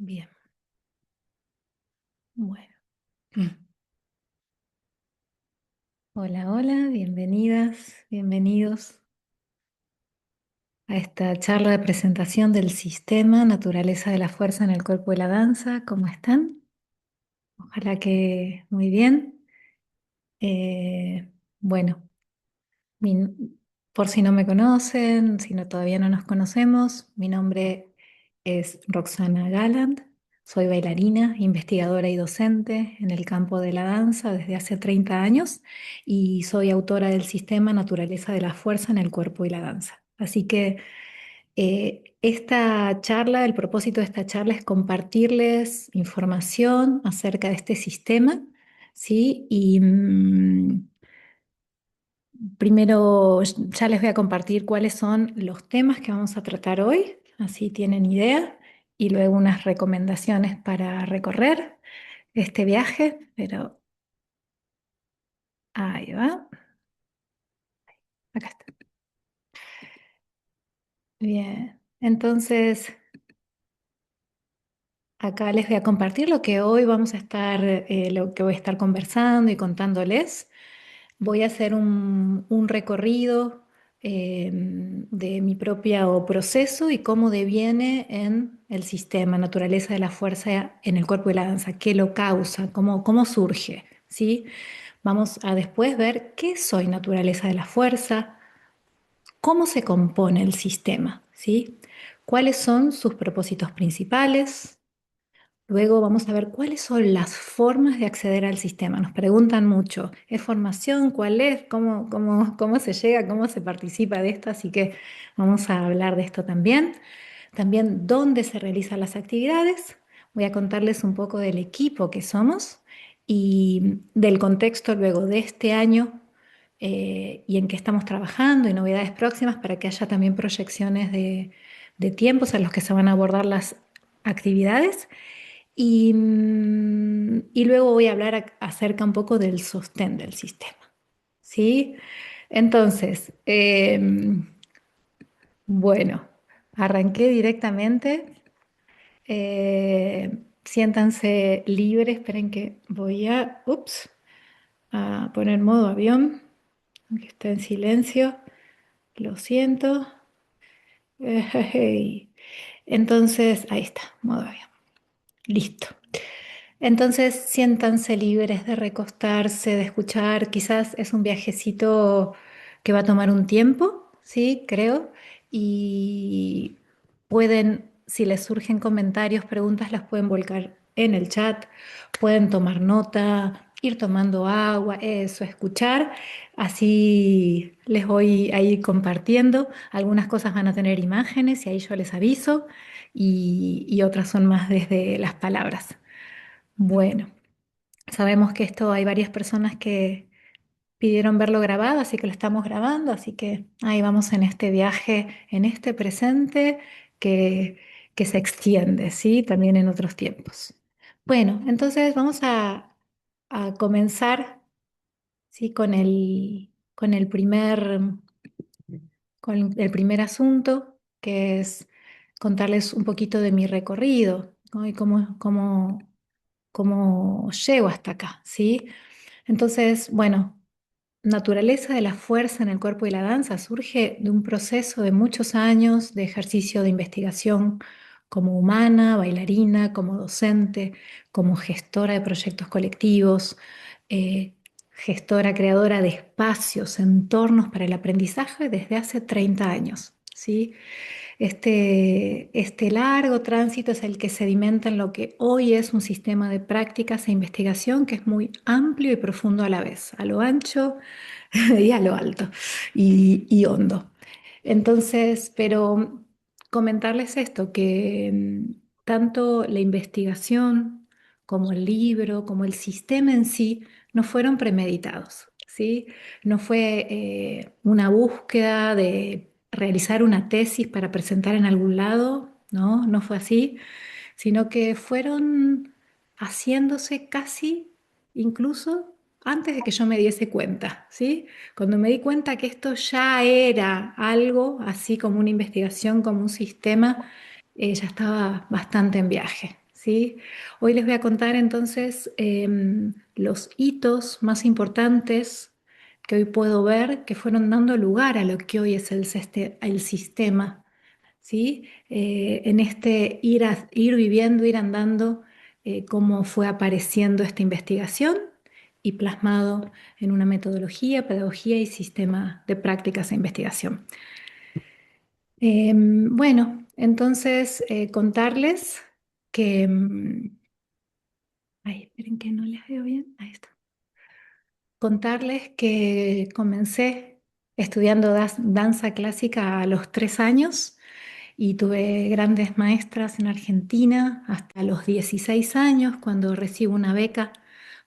Bien, bueno. Mm. Hola, hola, bienvenidas, bienvenidos a esta charla de presentación del sistema Naturaleza de la Fuerza en el Cuerpo y la Danza. ¿Cómo están? Ojalá que muy bien. Bueno, mi- por si no me conocen, si no, todavía no nos conocemos, mi nombre es Roxana Galland, soy bailarina, investigadora y docente en el campo de la danza desde hace 30 años y soy autora del sistema Naturaleza de la Fuerza en el Cuerpo y la Danza. Así que esta charla, el propósito de esta charla es compartirles información acerca de este sistema, ¿sí? Primero ya les voy a compartir cuáles son los temas que vamos a tratar hoy, así tienen idea, y luego unas recomendaciones para recorrer este viaje, pero ahí va, acá está. Bien, entonces acá les voy a compartir lo que hoy vamos a estar, lo que voy a estar conversando y contándoles. Voy a hacer un recorrido de mi propio proceso y cómo deviene en el sistema, naturaleza de la fuerza en el cuerpo y la danza, qué lo causa, cómo surge, ¿sí? Vamos a después ver qué soy naturaleza de la fuerza, cómo se compone el sistema, ¿sí? Cuáles son sus propósitos principales. Luego vamos a ver cuáles son las formas de acceder al sistema. Nos preguntan mucho, ¿es formación? ¿Cuál es? ¿Cómo se llega? ¿Cómo se participa de esto? Así que vamos a hablar de esto también. También dónde se realizan las actividades. Voy a contarles un poco del equipo que somos y del contexto luego de este año y en qué estamos trabajando y novedades próximas para que haya también proyecciones de tiempos a los que se van a abordar las actividades. Y luego voy a hablar acerca un poco del sostén del sistema, ¿sí? Entonces, bueno, arranqué directamente. Siéntanse libres, esperen que voy a poner modo avión, aunque está en silencio, lo siento. Hey. Entonces, ahí está, modo avión, listo. Entonces, siéntanse libres de recostarse, de escuchar. Quizás es un viajecito que va a tomar un tiempo, sí, creo. Y pueden, si les surgen comentarios, preguntas, las pueden volcar en el chat. Pueden tomar nota, ir tomando agua, eso, escuchar. Así les voy a ir compartiendo. Algunas cosas van a tener imágenes y ahí yo les aviso. Y otras son más desde las palabras. Bueno, sabemos que esto hay varias personas que pidieron verlo grabado, así que lo estamos grabando, así que ahí vamos en este viaje, en este presente que, que se extiende, ¿sí? También en otros tiempos. Bueno, entonces vamos a comenzar, ¿sí? Con el primer asunto, que es contarles un poquito de mi recorrido, ¿no? Y cómo llego hasta acá, ¿sí? Entonces, bueno, naturaleza de la fuerza en el cuerpo y la danza surge de un proceso de muchos años de ejercicio de investigación como humana, bailarina, como docente, como gestora de proyectos colectivos, gestora, creadora de espacios, entornos para el aprendizaje desde hace 30 años, ¿sí? Este largo tránsito es el que sedimenta en lo que hoy es un sistema de prácticas e investigación que es muy amplio y profundo a la vez, a lo ancho y a lo alto y hondo. Entonces, pero comentarles esto, que tanto la investigación como el libro, como el sistema en sí, no fueron premeditados, ¿sí? No fue una búsqueda de realizar una tesis para presentar en algún lado, ¿no? No fue así, sino que fueron haciéndose casi incluso antes de que yo me diese cuenta, ¿sí? Cuando me di cuenta que esto ya era algo, así como una investigación, como un sistema, ya estaba bastante en viaje, ¿sí? Hoy les voy a contar entonces los hitos más importantes que hoy puedo ver que fueron dando lugar a lo que hoy es el sistema, ¿sí? En este ir viviendo, ir andando, cómo fue apareciendo esta investigación y plasmado en una metodología, pedagogía y sistema de prácticas e investigación. Bueno, entonces contarles que... ay, esperen que no les veo bien. Ahí está. Contarles que comencé estudiando danza clásica a los 3 años y tuve grandes maestras en Argentina hasta los 16 años, cuando recibo una beca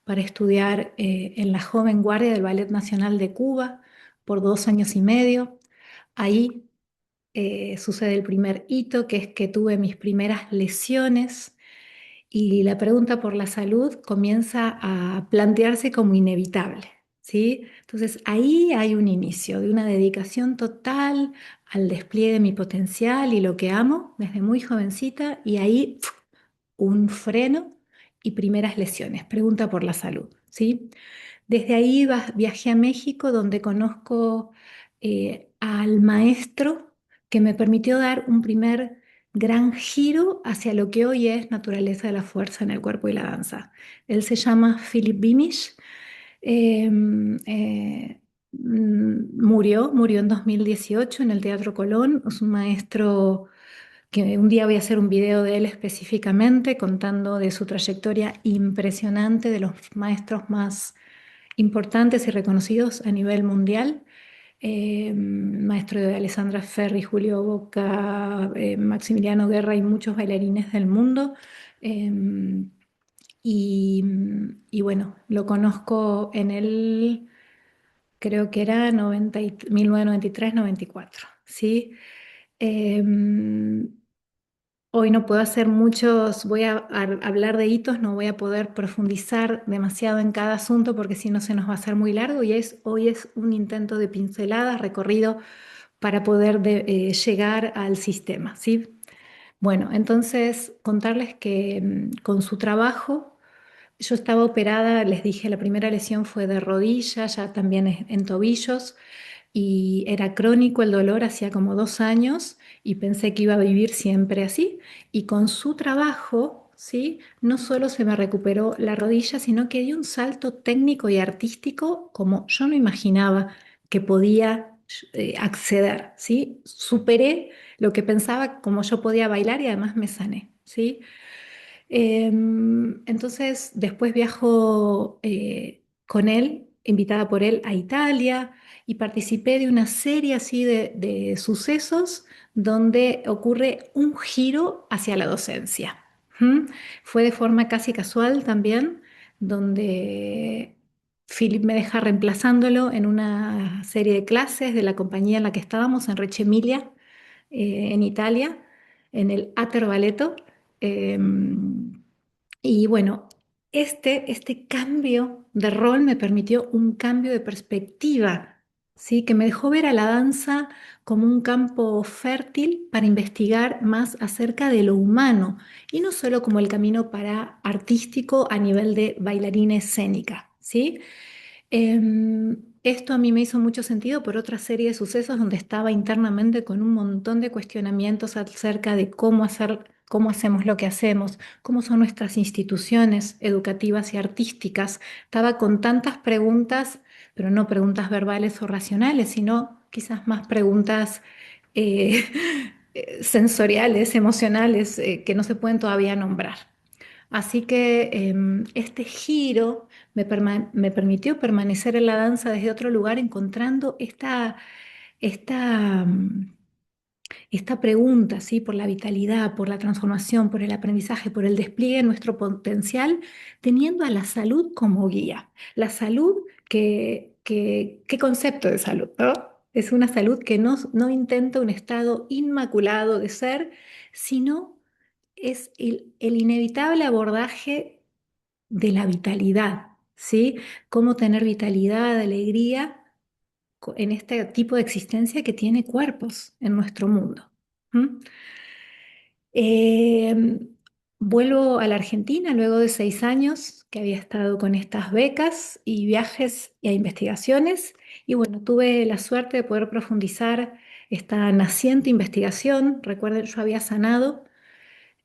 para estudiar en la Joven Guardia del Ballet Nacional de Cuba por 2 años y medio. Ahí sucede el primer hito, que es que tuve mis primeras lesiones y la pregunta por la salud comienza a plantearse como inevitable, ¿sí? Entonces ahí hay un inicio de una dedicación total al despliegue de mi potencial y lo que amo desde muy jovencita, y ahí un freno y primeras lesiones. Pregunta por la salud, ¿sí? Desde ahí viajé a México, donde conozco al maestro que me permitió dar un primer gran giro hacia lo que hoy es naturaleza de la fuerza en el cuerpo y la danza. Él se llama Philip Bimish. eh, murió en 2018 en el Teatro Colón. Es un maestro que un día voy a hacer un video de él específicamente, contando de su trayectoria impresionante, de los maestros más importantes y reconocidos a nivel mundial. Maestro de Alessandra Ferri, Julio Boca, Maximiliano Guerra y muchos bailarines del mundo. Eh, y bueno, lo conozco en el, creo que era 1993-94, ¿sí? Hoy no puedo hacer muchos, voy a hablar de hitos, no voy a poder profundizar demasiado en cada asunto porque si no se nos va a hacer muy largo, y hoy es un intento de pinceladas, recorrido para poder llegar al sistema, ¿sí? Bueno, entonces contarles que con su trabajo yo estaba operada, les dije, la primera lesión fue de rodilla, ya también en tobillos, y era crónico el dolor, hacía como 2 años y pensé que iba a vivir siempre así. Y con su trabajo, ¿sí? No solo se me recuperó la rodilla, sino que dio un salto técnico y artístico como yo no imaginaba que podía acceder, ¿sí? Superé lo que pensaba como yo podía bailar y además me sané, ¿sí? Entonces, después viajo con él, invitada por él a Italia, y participé de una serie así de sucesos donde ocurre un giro hacia la docencia. ¿Mm? Fue de forma casi casual también, donde Philip me deja reemplazándolo en una serie de clases de la compañía en la que estábamos, en Reggio Emilia, en Italia, en el Ater Balletto. Y bueno, este cambio de rol me permitió un cambio de perspectiva, ¿sí? Que me dejó ver a la danza como un campo fértil para investigar más acerca de lo humano y no solo como el camino para artístico a nivel de bailarina escénica, ¿sí? Esto a mí me hizo mucho sentido por otra serie de sucesos donde estaba internamente con un montón de cuestionamientos acerca de cómo hacer, cómo hacemos lo que hacemos, cómo son nuestras instituciones educativas y artísticas. Estaba con tantas preguntas, pero no preguntas verbales o racionales, sino quizás más preguntas eh, sensoriales, emocionales, que no se pueden todavía nombrar. Así que este giro me permitió permanecer en la danza desde otro lugar, encontrando esta, mm, esta pregunta, ¿sí? Por la vitalidad, por la transformación, por el aprendizaje, por el despliegue de nuestro potencial, teniendo a la salud como guía. La salud, ¿qué concepto de salud, ¿no? Es una salud que no intenta un estado inmaculado de ser, sino es el inevitable abordaje de la vitalidad, ¿sí? Cómo tener vitalidad, alegría en este tipo de existencia que tiene cuerpos en nuestro mundo. ¿M? Vuelvo a la Argentina luego de 6 años que había estado con estas becas y viajes e investigaciones. Y bueno, tuve la suerte de poder profundizar esta naciente investigación. Recuerden, yo había sanado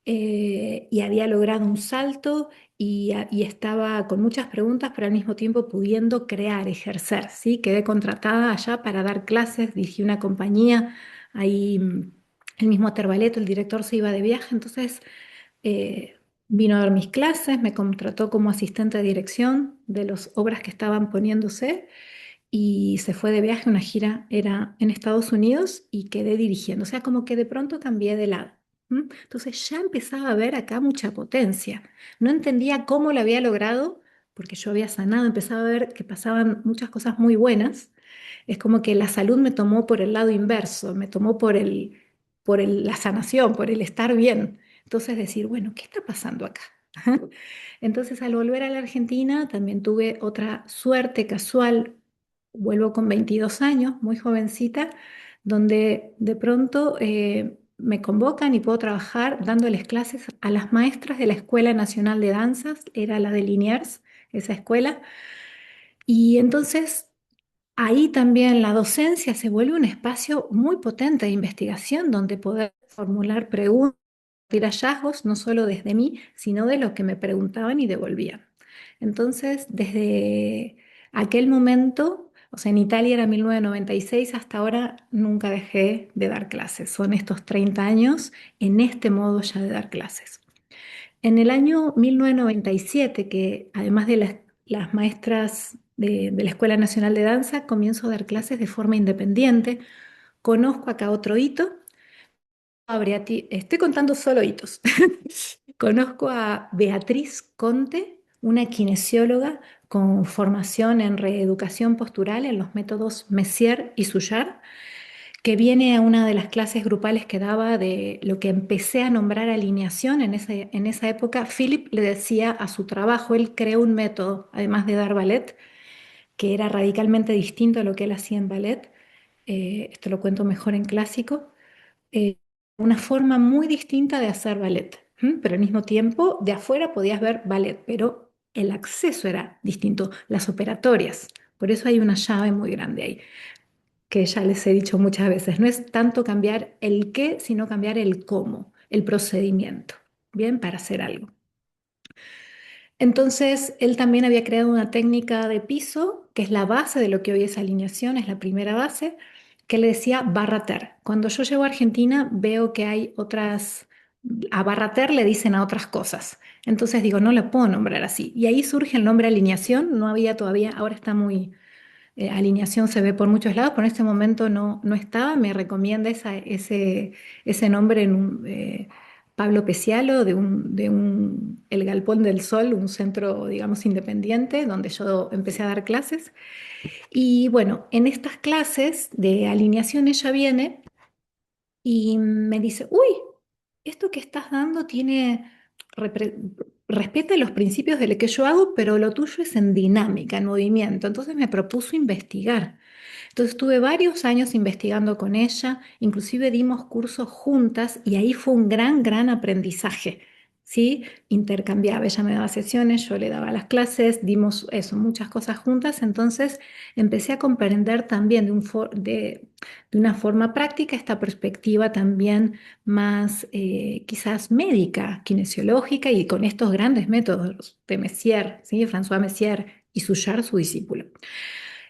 y había logrado un salto y estaba con muchas preguntas, pero al mismo tiempo pudiendo crear, ejercer, ¿sí? Quedé contratada allá para dar clases, dirigí una compañía, ahí el mismo Terbaleto, el director se iba de viaje, entonces eh, vino a dar mis clases, me contrató como asistente de dirección de las obras que estaban poniéndose y se fue de viaje, una gira era en Estados Unidos y quedé dirigiendo, o sea, como que de pronto cambié de lado. Entonces ya empezaba a ver acá mucha potencia. No entendía cómo lo había logrado, porque yo había sanado, empezaba a ver que pasaban muchas cosas muy buenas. Es como que la salud me tomó por el lado inverso, me tomó la sanación, por el estar bien. Entonces decir, bueno, ¿qué está pasando acá? Entonces al volver a la Argentina también tuve otra suerte casual. Vuelvo con 22 años, muy jovencita, donde de pronto me convocan y puedo trabajar dándoles clases a las maestras de la Escuela Nacional de Danzas, era la de Liniers, esa escuela. Y entonces ahí también la docencia se vuelve un espacio muy potente de investigación donde poder formular preguntas, compartir hallazgos, no solo desde mí, sino de lo que me preguntaban y devolvían. Entonces, desde aquel momento, o sea, en Italia era 1996, hasta ahora nunca dejé de dar clases. Son estos 30 años en este modo ya de dar clases. En el año 1997, que además de las maestras de la Escuela Nacional de Danza, comienzo a dar clases de forma independiente. Conozco acá otro hito. Estoy contando solo hitos. Conozco a Beatriz Conte, una kinesióloga con formación en reeducación postural en los métodos Messier y Suchard, que viene a una de las clases grupales que daba de lo que empecé a nombrar alineación. En esa época, Philip le decía a su trabajo, él creó un método, además de dar ballet, que era radicalmente distinto a lo que él hacía en ballet. Esto lo cuento mejor en clásico. eh, una forma muy distinta de hacer ballet, pero al mismo tiempo de afuera podías ver ballet, pero el acceso era distinto, las operatorias. Por eso hay una llave muy grande ahí que ya les he dicho muchas veces, no es tanto cambiar el qué, sino cambiar el cómo, el procedimiento, ¿bien? Para hacer algo. Entonces, él también había creado una técnica de piso, que es la base de lo que hoy es alineación, es la primera base, que le decía barrater. Cuando yo llego a Argentina, veo que hay otras, a barrater le dicen a otras cosas. Entonces digo, no la puedo nombrar así. Y ahí surge el nombre alineación, no había todavía, ahora está muy alineación se ve por muchos lados, pero en este momento no estaba. Me recomienda ese nombre en Pablo Pesialo El Galpón del Sol, un centro, digamos, independiente, donde yo empecé a dar clases. Y bueno, en estas clases de alineación ella viene y me dice, uy, esto que estás dando repre- respeta los principios de lo que yo hago, pero lo tuyo es en dinámica, en movimiento. Entonces me propuso investigar. Entonces estuve varios años investigando con ella, inclusive dimos cursos juntas y ahí fue un gran, gran aprendizaje. ¿Sí? Intercambiaba, ella me daba sesiones, yo le daba las clases, dimos eso, muchas cosas juntas, entonces empecé a comprender también de una forma práctica esta perspectiva también más quizás médica, kinesiológica y con estos grandes métodos de Messier, ¿sí? François Messier y Suchard, su discípulo.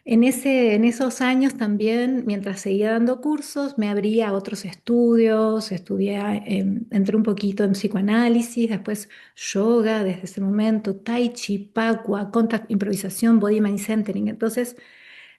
En esos años también, mientras seguía dando cursos, me abría a otros estudios, estudié, entré un poquito en psicoanálisis, después yoga desde ese momento, tai chi, pacua, contact, improvisación, body mind centering. Entonces,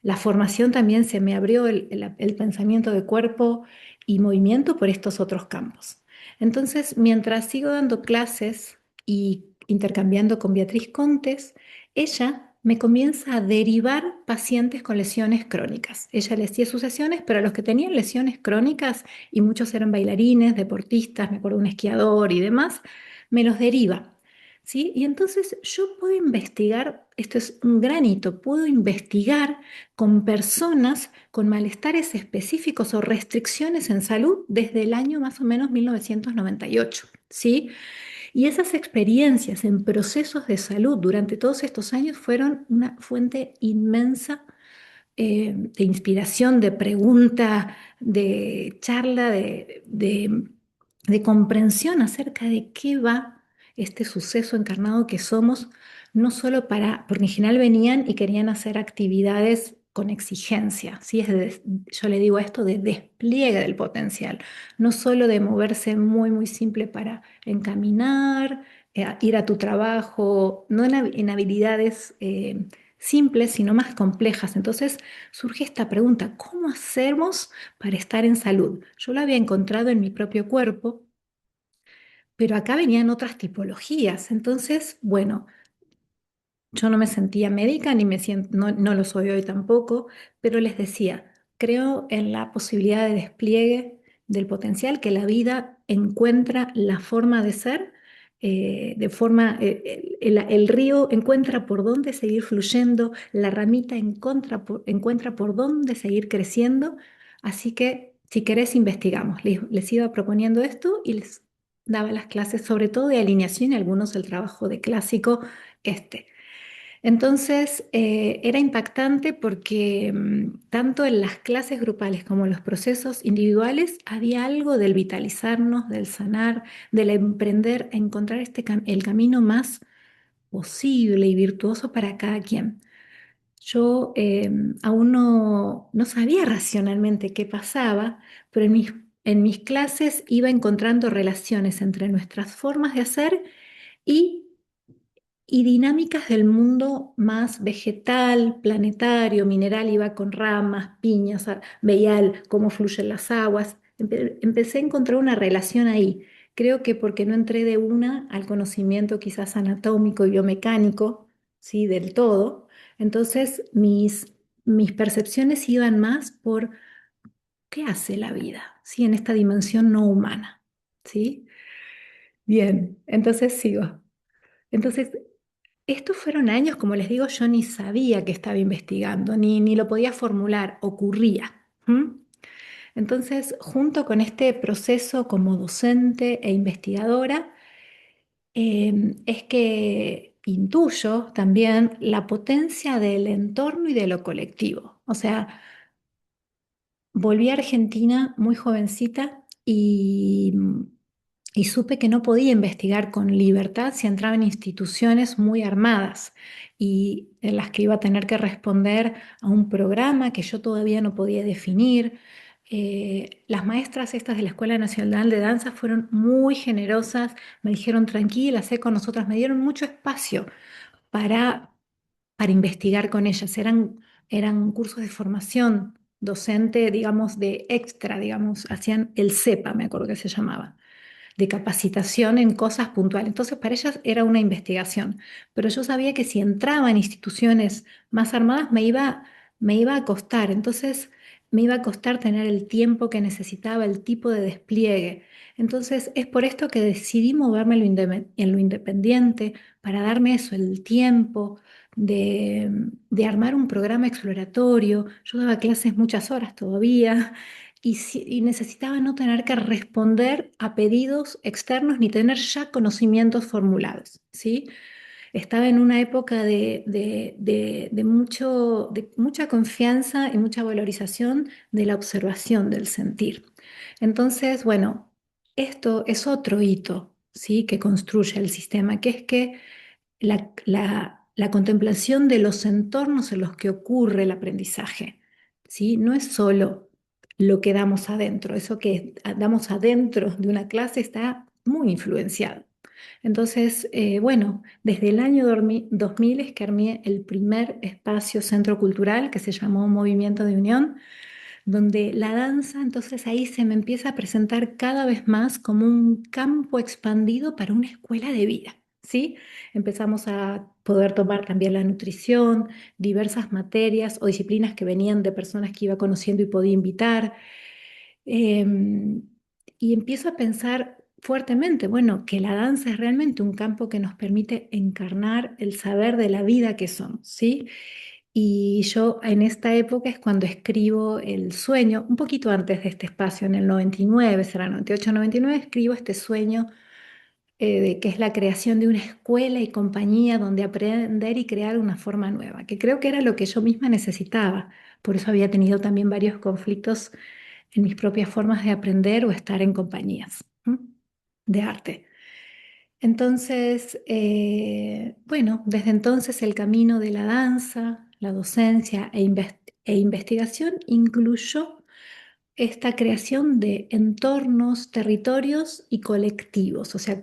la formación también se me abrió el pensamiento de cuerpo y movimiento por estos otros campos. Entonces, mientras sigo dando clases y intercambiando con Beatriz Contes, ella me comienza a derivar pacientes con lesiones crónicas. Ella le hacía sus sesiones, pero a los que tenían lesiones crónicas, y muchos eran bailarines, deportistas, me acuerdo un esquiador y demás, me los deriva. ¿Sí? Y entonces yo puedo investigar, esto es un gran hito, puedo investigar con personas con malestares específicos o restricciones en salud desde el año más o menos 1998, ¿sí? Y esas experiencias en procesos de salud durante todos estos años fueron una fuente inmensa de inspiración, de pregunta, de charla, de comprensión acerca de qué va este suceso encarnado que somos, no solo para, porque en general venían y querían hacer actividades con exigencia, ¿sí? Yo le digo esto de despliegue del potencial, no solo de moverse muy, muy simple para encaminar, ir a tu trabajo, no en habilidades simples, sino más complejas. Entonces, surge esta pregunta, ¿cómo hacemos para estar en salud? Yo lo había encontrado en mi propio cuerpo, pero acá venían otras tipologías. Entonces, bueno, yo no me sentía médica ni me siento, no, no lo soy hoy tampoco, pero les decía, creo en la posibilidad de despliegue del potencial que la vida encuentra la forma de ser, de forma, el río encuentra por dónde seguir fluyendo, la ramita encuentra por dónde seguir creciendo, así que si querés investigamos. Les iba proponiendo esto y les daba las clases sobre todo de alineación y algunos el trabajo de clásico este. Entonces, era impactante porque tanto en las clases grupales como en los procesos individuales había algo del vitalizarnos, del sanar, del emprender, encontrar el camino más posible y virtuoso para cada quien. Yo aún no sabía racionalmente qué pasaba, pero en mis clases iba encontrando relaciones entre nuestras formas de hacer y dinámicas del mundo más vegetal, planetario, mineral, iba con ramas, piñas, veía cómo fluyen las aguas. Empecé a encontrar una relación ahí. Creo que porque no entré de una al conocimiento quizás anatómico y biomecánico, ¿sí? Del todo. Entonces mis percepciones iban más por qué hace la vida, ¿sí? En esta dimensión no humana, ¿sí? Bien, entonces sigo. Entonces, estos fueron años, como les digo, yo ni sabía que estaba investigando, ni lo podía formular, ocurría. ¿M? Entonces, junto con este proceso como docente e investigadora, es que intuyo también la potencia del entorno y de lo colectivo. O sea, volví a Argentina muy jovencita y supe que no podía investigar con libertad si entraba en instituciones muy armadas y en las que iba a tener que responder a un programa que yo todavía no podía definir. Las maestras estas de la Escuela Nacional de Danza fueron muy generosas, me dijeron tranquila, sé con nosotras, me dieron mucho espacio para, para investigar con ellas. Eran cursos de formación docente, digamos, de extra, digamos, hacían el CEPA, me acuerdo que se llamaba, de capacitación en cosas puntuales. Entonces, para ellas era una investigación, pero yo sabía que si entraba en instituciones más armadas me iba a costar, entonces me iba a costar tener el tiempo que necesitaba, el tipo de despliegue. Entonces, es por esto que decidí moverme en lo independiente, para darme eso, el tiempo de armar un programa exploratorio. Yo daba clases muchas horas todavía y necesitaba no tener que responder a pedidos externos ni tener ya conocimientos formulados, ¿sí? Estaba en una época de mucha confianza y mucha valorización de la observación del sentir. Entonces, bueno, esto es otro hito, ¿sí? Que construye el sistema, que es que la contemplación de los entornos en los que ocurre el aprendizaje, ¿sí? No es solo lo que damos adentro, eso que damos adentro de una clase está muy influenciado. Entonces, bueno, desde el año 2000 es que armé el primer espacio centro cultural que se llamó Movimiento de Unión, donde la danza, entonces ahí se me empieza a presentar cada vez más como un campo expandido para una escuela de vida, ¿sí? Empezamos a poder tomar también la nutrición, diversas materias o disciplinas que venían de personas que iba conociendo y podía invitar. Em, y empiezo a pensar fuertemente, bueno, que la danza es realmente un campo que nos permite encarnar el saber de la vida que somos, ¿sí? Y yo en esta época es cuando escribo El sueño, un poquito antes de este espacio, en el 99, será 98, 99, escribo este sueño de que es la creación de una escuela y compañía donde aprender y crear una forma nueva, que creo que era lo que yo misma necesitaba. Por eso había tenido también varios conflictos en mis propias formas de aprender o estar en compañías, ¿m? De arte. Entonces, bueno, desde entonces el camino de la danza, la docencia e investigación incluyó esta creación de entornos, territorios y colectivos, o sea,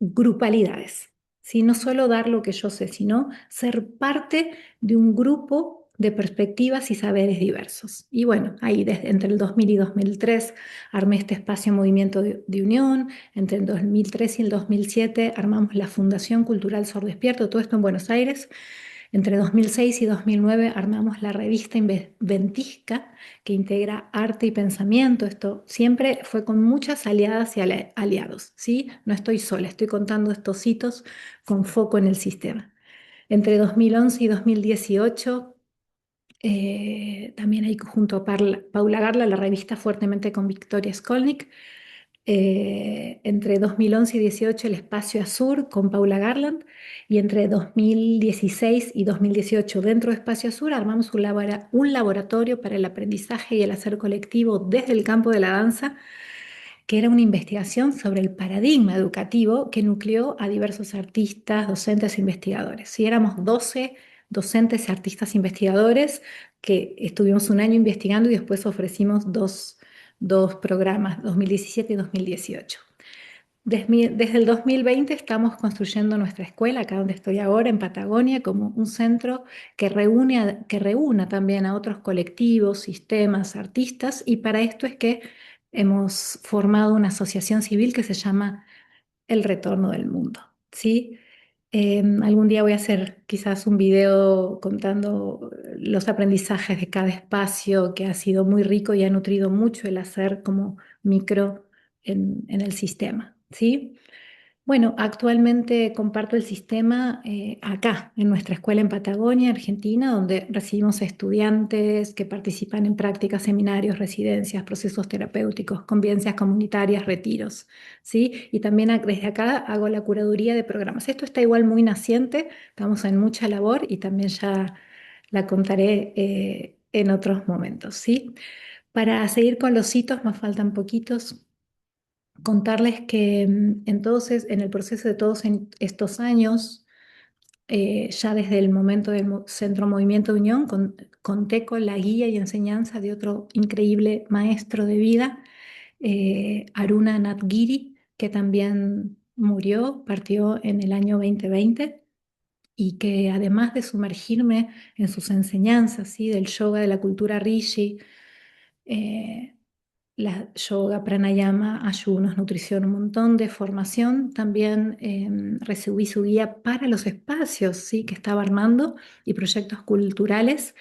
grupalidades, ¿sí? No solo dar lo que yo sé, sino ser parte de un grupo de perspectivas y saberes diversos. Y bueno, ahí desde, entre el 2000 y 2003 armé este espacio Movimiento de Unión, entre el 2003 y el 2007 armamos la Fundación Cultural Sor Despierto, todo esto en Buenos Aires. Entre 2006 y 2009 armamos la revista Ventisca, que integra arte y pensamiento. Esto siempre fue con muchas aliadas y aliados, ¿sí? No estoy sola, estoy contando estos hitos con foco en el sistema. Entre 2011 y 2018, también hay junto a Paula Garla la revista Fuertemente con Victoria Skolnik. Entre 2011 y 18 el Espacio Azur con Paula Garland, y entre 2016 y 2018 dentro de Espacio Azur armamos un laboratorio para el aprendizaje y el hacer colectivo desde el campo de la danza, que era una investigación sobre el paradigma educativo que nucleó a diversos artistas, docentes e investigadores. Sí, éramos 12 docentes, artistas, investigadores que estuvimos un año investigando y después ofrecimos dos programas, 2017 y 2018. Desde el 2020 estamos construyendo nuestra escuela, acá donde estoy ahora, en Patagonia, como un centro que reúna también a otros colectivos, sistemas, artistas, y para esto es que hemos formado una asociación civil que se llama El Retorno del Mundo, ¿sí? Algún día voy a hacer quizás un video contando los aprendizajes de cada espacio, que ha sido muy rico y ha nutrido mucho el hacer como micro en el sistema, ¿sí? Bueno, actualmente comparto el sistema acá, en nuestra escuela en Patagonia, Argentina, donde recibimos estudiantes que participan en prácticas, seminarios, residencias, procesos terapéuticos, convivencias comunitarias, retiros, ¿sí? Y también desde acá hago la curaduría de programas. Esto está igual muy naciente, estamos en mucha labor y también ya la contaré en otros momentos, ¿sí? Para seguir con los hitos, nos faltan poquitos. Contarles que entonces, en el proceso de todos estos años, ya desde el momento del Centro Movimiento de Unión, conté con la guía y enseñanza de otro increíble maestro de vida, Aruna Natgiri, que también murió, partió en el año 2020, y que además de sumergirme en sus enseñanzas, ¿sí? Del yoga, de la cultura Rishi, eh, la yoga, pranayama, ayunos, nutrición, un montón de formación. También recibí su guía para los espacios, ¿sí? Que estaba armando y proyectos culturales.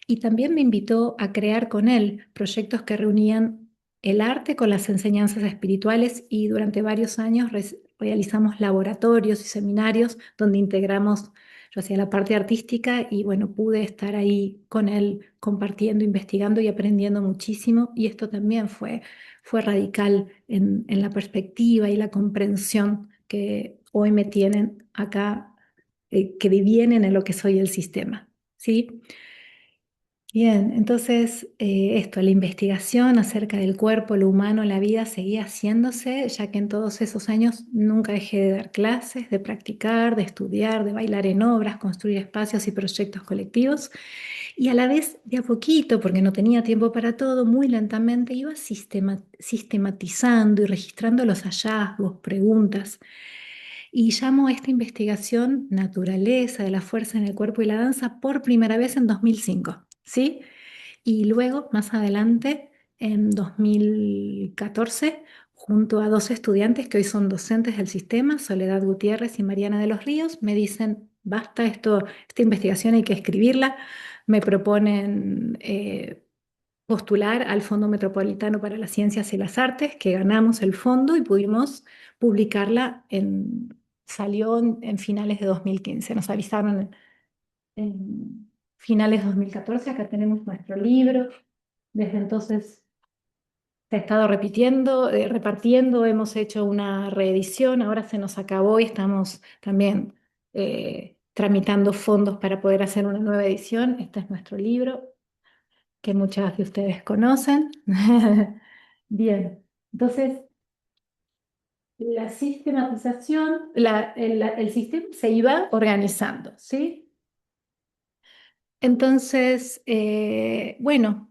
Y también me invitó a crear con él proyectos que reunían el arte con las enseñanzas espirituales, y durante varios años realizamos laboratorios y seminarios donde integramos, yo hacía la parte artística y bueno, pude estar ahí con él compartiendo, investigando y aprendiendo muchísimo. Y esto también fue radical en la perspectiva y la comprensión que hoy me tienen acá, que vienen en lo que soy el sistema. ¿Sí? Bien, entonces esto, la investigación acerca del cuerpo, lo humano, la vida seguía haciéndose, ya que en todos esos años nunca dejé de dar clases, de practicar, de estudiar, de bailar en obras, construir espacios y proyectos colectivos, y a la vez de a poquito, porque no tenía tiempo para todo, muy lentamente iba sistematizando y registrando los hallazgos, preguntas, y llamo a esta investigación Naturaleza de la fuerza en el cuerpo y la danza por primera vez en 2005, ¿sí? Y luego, más adelante, en 2014, junto a dos estudiantes que hoy son docentes del sistema, Soledad Gutiérrez y Mariana de los Ríos, me dicen, basta esto, esta investigación hay que escribirla. Me proponen postular al Fondo Metropolitano para las Ciencias y las Artes, que ganamos el fondo y pudimos publicarla salió en finales de 2015. Nos avisaron en finales de 2014. Acá tenemos nuestro libro. Desde entonces Se ha estado repitiendo, repartiendo, hemos hecho una reedición, ahora se nos acabó y estamos también tramitando fondos para poder hacer una nueva edición. Este es nuestro libro que muchas de ustedes conocen. Bien, entonces la sistematización, el sistema se iba organizando, ¿sí? Entonces, bueno.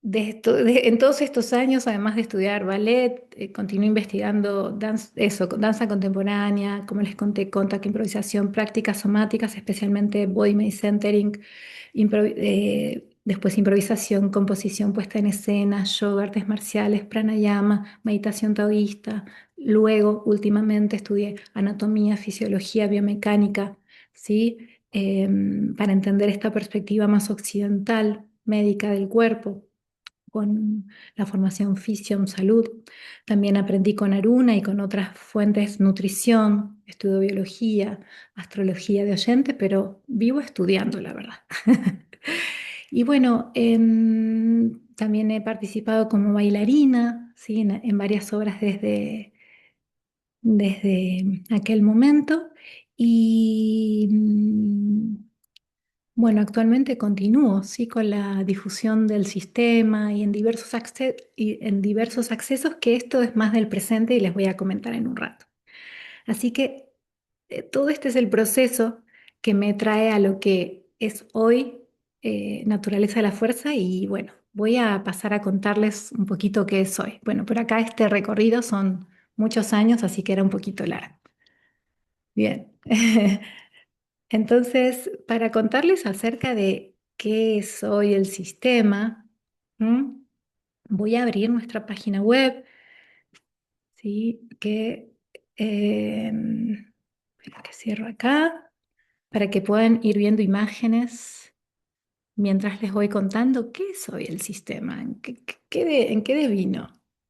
En todos estos años, además de estudiar ballet, continué investigando danza contemporánea, como les conté, contact improvisación, prácticas somáticas, especialmente body mass centering, después improvisación, composición, puesta en escena, yoga, artes marciales, pranayama, meditación taoísta. Luego, últimamente, estudié anatomía, fisiología, biomecánica, ¿sí? Para entender esta perspectiva más occidental, médica del cuerpo con la formación Fisium Salud. También aprendí con Aruna y con otras fuentes, nutrición, estudio biología, astrología de oyente, pero vivo estudiando, la verdad. Y bueno, también he participado como bailarina, ¿sí? En varias obras desde aquel momento. Y bueno, actualmente continúo, sí, con la difusión del sistema y en diversos accesos, que esto es más del presente y les voy a comentar en un rato. Así que todo este es el proceso que me trae a lo que es hoy Naturaleza de la Fuerza y bueno, voy a pasar a contarles un poquito qué es hoy. Bueno, por acá este recorrido son muchos años, así que era un poquito largo. Bien. Entonces, para contarles acerca de qué es hoy el sistema, ¿m? Voy a abrir nuestra página web, ¿sí? Espera que cierro acá, para que puedan ir viendo imágenes mientras les voy contando qué es hoy el sistema, en qué devino,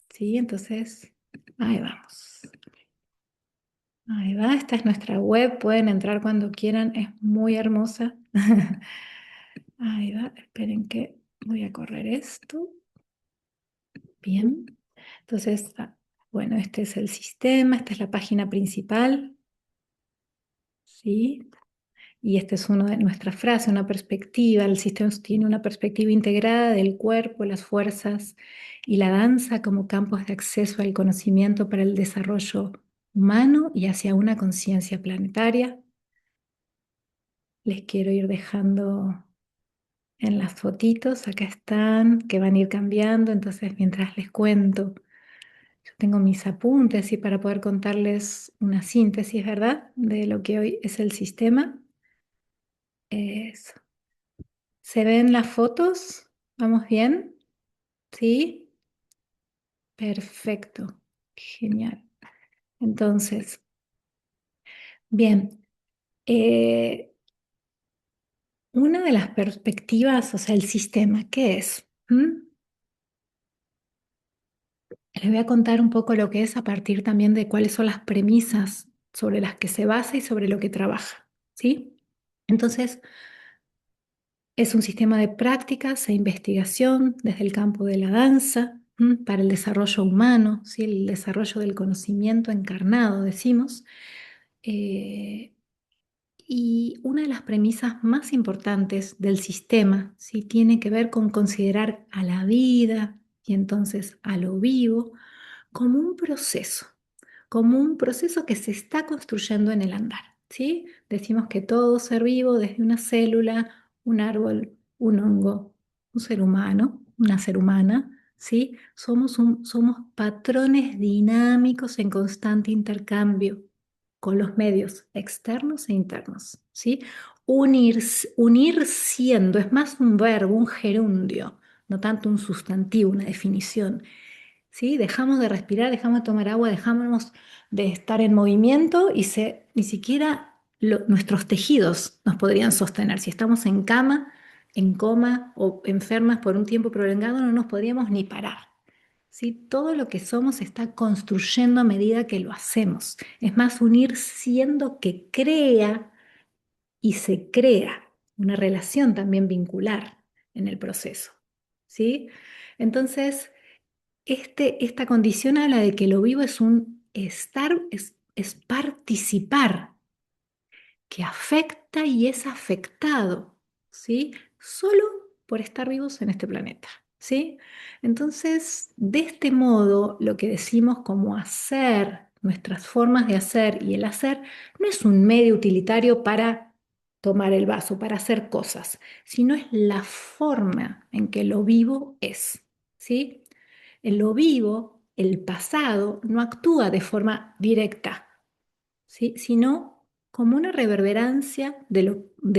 ¿sí? Entonces, ahí vamos. Ahí va, esta es nuestra web, pueden entrar cuando quieran, es muy hermosa. Ahí va, esperen que voy a correr esto. Bien, entonces, bueno, este es el sistema, esta es la página principal, ¿sí? Y esta es una de nuestras frases, una perspectiva. El sistema tiene una perspectiva integrada del cuerpo, las fuerzas y la danza como campos de acceso al conocimiento para el desarrollo humano y hacia una conciencia planetaria. Les quiero ir dejando en las fotitos, acá están, que van a ir cambiando, entonces mientras les cuento, yo tengo mis apuntes y para poder contarles una síntesis, ¿verdad? De lo que hoy es el sistema. Eso. ¿Se ven las fotos? ¿Vamos bien? ¿Sí? Perfecto. Genial. Entonces, bien. eh, una de las perspectivas, o sea, el sistema, ¿qué es? Les voy a contar un poco lo que es a partir también de cuáles son las premisas sobre las que se basa y sobre lo que trabaja, ¿sí? Entonces, es un sistema de prácticas e investigación desde el campo de la danza, para el desarrollo humano, ¿sí? El desarrollo del conocimiento encarnado, decimos. Eh, y una de las premisas más importantes del sistema, ¿sí? Tiene que ver con considerar a la vida y entonces a lo vivo como un proceso, como un proceso que se está construyendo en el andar, ¿sí? Decimos que todo ser vivo, desde una célula, un árbol, un hongo, un ser humano, una ser humana, ¿sí? Somos patrones dinámicos en constante intercambio con los medios externos e internos, ¿sí? Unir, unir siendo, es más un verbo, un gerundio, no tanto un sustantivo, una definición. ¿Sí? Dejamos de respirar, dejamos de tomar agua, dejamos de estar en movimiento y ni siquiera nuestros tejidos nos podrían sostener. Si estamos en cama, en coma o enfermas por un tiempo prolongado, no nos podríamos ni parar. ¿Sí? Todo lo que somos se está construyendo a medida que lo hacemos. Es más, unir siendo que crea y se crea una relación también vincular en el proceso. ¿Sí? Entonces, esta condición habla de que lo vivo es un estar, es participar, que afecta y es afectado, ¿sí? Solo por estar vivos en este planeta, ¿sí? Entonces, de este modo, lo que decimos como hacer, nuestras formas de hacer y el hacer, no es un medio utilitario para tomar el vaso, para hacer cosas, sino es la forma en que lo vivo es, ¿sí? En lo vivo, el pasado no actúa de forma directa, ¿sí? Sino como una reverberancia de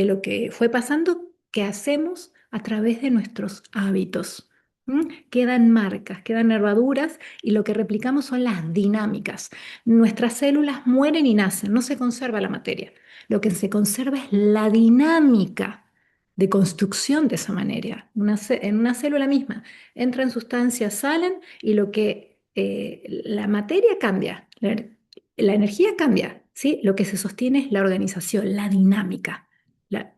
lo que fue pasando, que hacemos a través de nuestros hábitos. ¿M? Quedan marcas, quedan nervaduras y lo que replicamos son las dinámicas. Nuestras células mueren y nacen, no se conserva la materia. Lo que se conserva es la dinámica de construcción de esa manera. En una célula misma entran sustancias, salen y lo que la materia cambia, la energía cambia, ¿sí? Lo que se sostiene es la organización, la dinámica,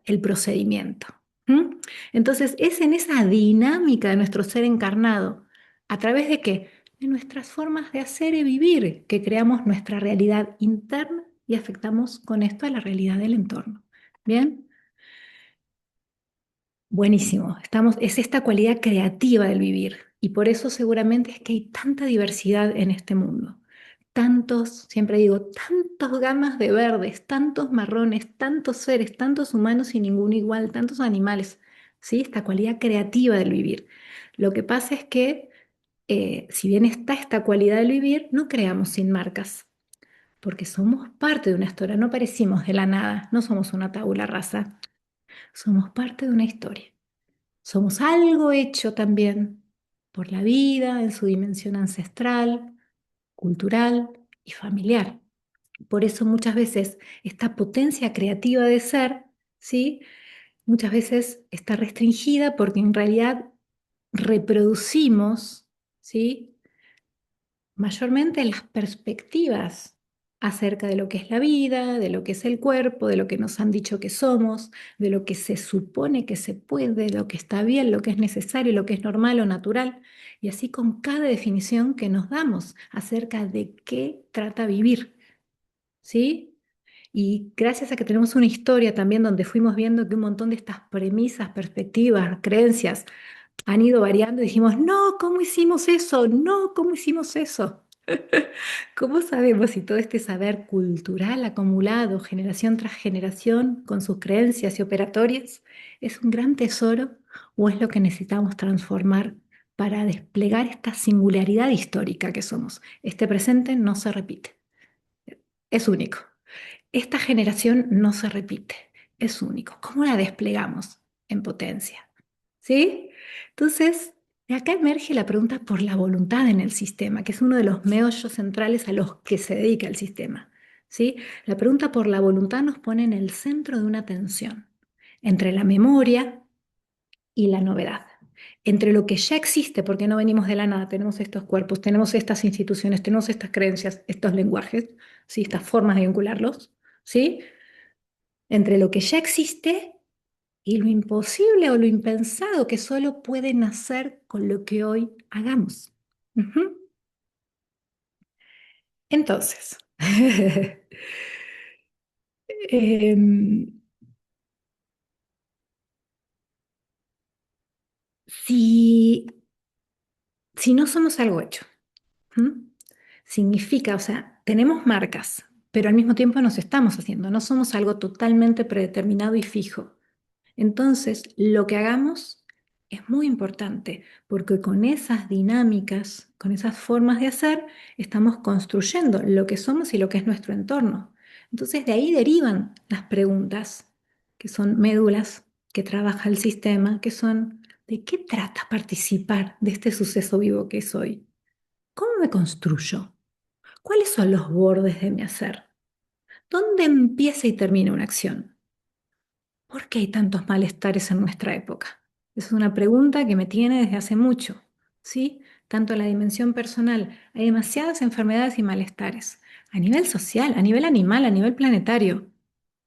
el procedimiento. ¿M? Entonces, es en esa dinámica de nuestro ser encarnado, ¿a través de qué? De nuestras formas de hacer y vivir, que creamos nuestra realidad interna y afectamos con esto a la realidad del entorno. ¿Bien? Buenísimo. Es esta cualidad creativa del vivir y por eso seguramente es que hay tanta diversidad en este mundo. Tantos, siempre digo, tantos gamas de verdes, tantos marrones, tantos seres, tantos humanos y ninguno igual, tantos animales. ¿Sí? Esta cualidad creativa del vivir. Lo que pasa es que, si bien está esta cualidad del vivir, no creamos sin marcas, porque somos parte de una historia, no parecimos de la nada, no somos una tabula rasa, somos parte de una historia. Somos algo hecho también por la vida en su dimensión ancestral, cultural y familiar. Por eso muchas veces esta potencia creativa de ser, ¿sí? Muchas veces está restringida porque en realidad reproducimos, ¿sí? Mayormente las perspectivas acerca de lo que es la vida, de lo que es el cuerpo, de lo que nos han dicho que somos, de lo que se supone que se puede, de lo que está bien, lo que es necesario, lo que es normal o natural, y así con cada definición que nos damos acerca de qué trata vivir, ¿sí? Y gracias a que tenemos una historia también donde fuimos viendo que un montón de estas premisas, perspectivas, creencias han ido variando y dijimos, no, ¿cómo hicimos eso? No, ¿cómo hicimos eso? ¿Cómo sabemos si todo este saber cultural acumulado generación tras generación con sus creencias y operatorias es un gran tesoro o es lo que necesitamos transformar para desplegar esta singularidad histórica que somos? Este presente no se repite, es único. Esta generación no se repite, es único. ¿Cómo la desplegamos en potencia? ¿Sí? Entonces, de acá emerge la pregunta por la voluntad en el sistema, que es uno de los meollos centrales a los que se dedica el sistema. ¿Sí? La pregunta por la voluntad nos pone en el centro de una tensión entre la memoria y la novedad, entre lo que ya existe, porque no venimos de la nada, tenemos estos cuerpos, tenemos estas instituciones, tenemos estas creencias, estos lenguajes, ¿sí? Estas formas de vincularlos, ¿sí? Entre lo que ya existe y lo imposible o lo impensado que solo puede nacer con lo que hoy hagamos. Ujú. Entonces, em, si, si no somos algo hecho, ¿m? Significa, o sea, tenemos marcas, pero al mismo tiempo nos estamos haciendo, no somos algo totalmente predeterminado y fijo. Entonces, lo que hagamos es muy importante porque con esas dinámicas, con esas formas de hacer, estamos construyendo lo que somos y lo que es nuestro entorno. Entonces, de ahí derivan las preguntas, que son médulas que trabaja el sistema, que son, ¿de qué trata participar de este suceso vivo que soy? ¿Cómo me construyo? ¿Cuáles son los bordes de mi hacer? ¿Dónde empieza y termina una acción? ¿Por qué hay tantos malestares en nuestra época? Es una pregunta que me tiene desde hace mucho, ¿sí? Tanto en la dimensión personal, hay demasiadas enfermedades y malestares, a nivel social, a nivel animal, a nivel planetario,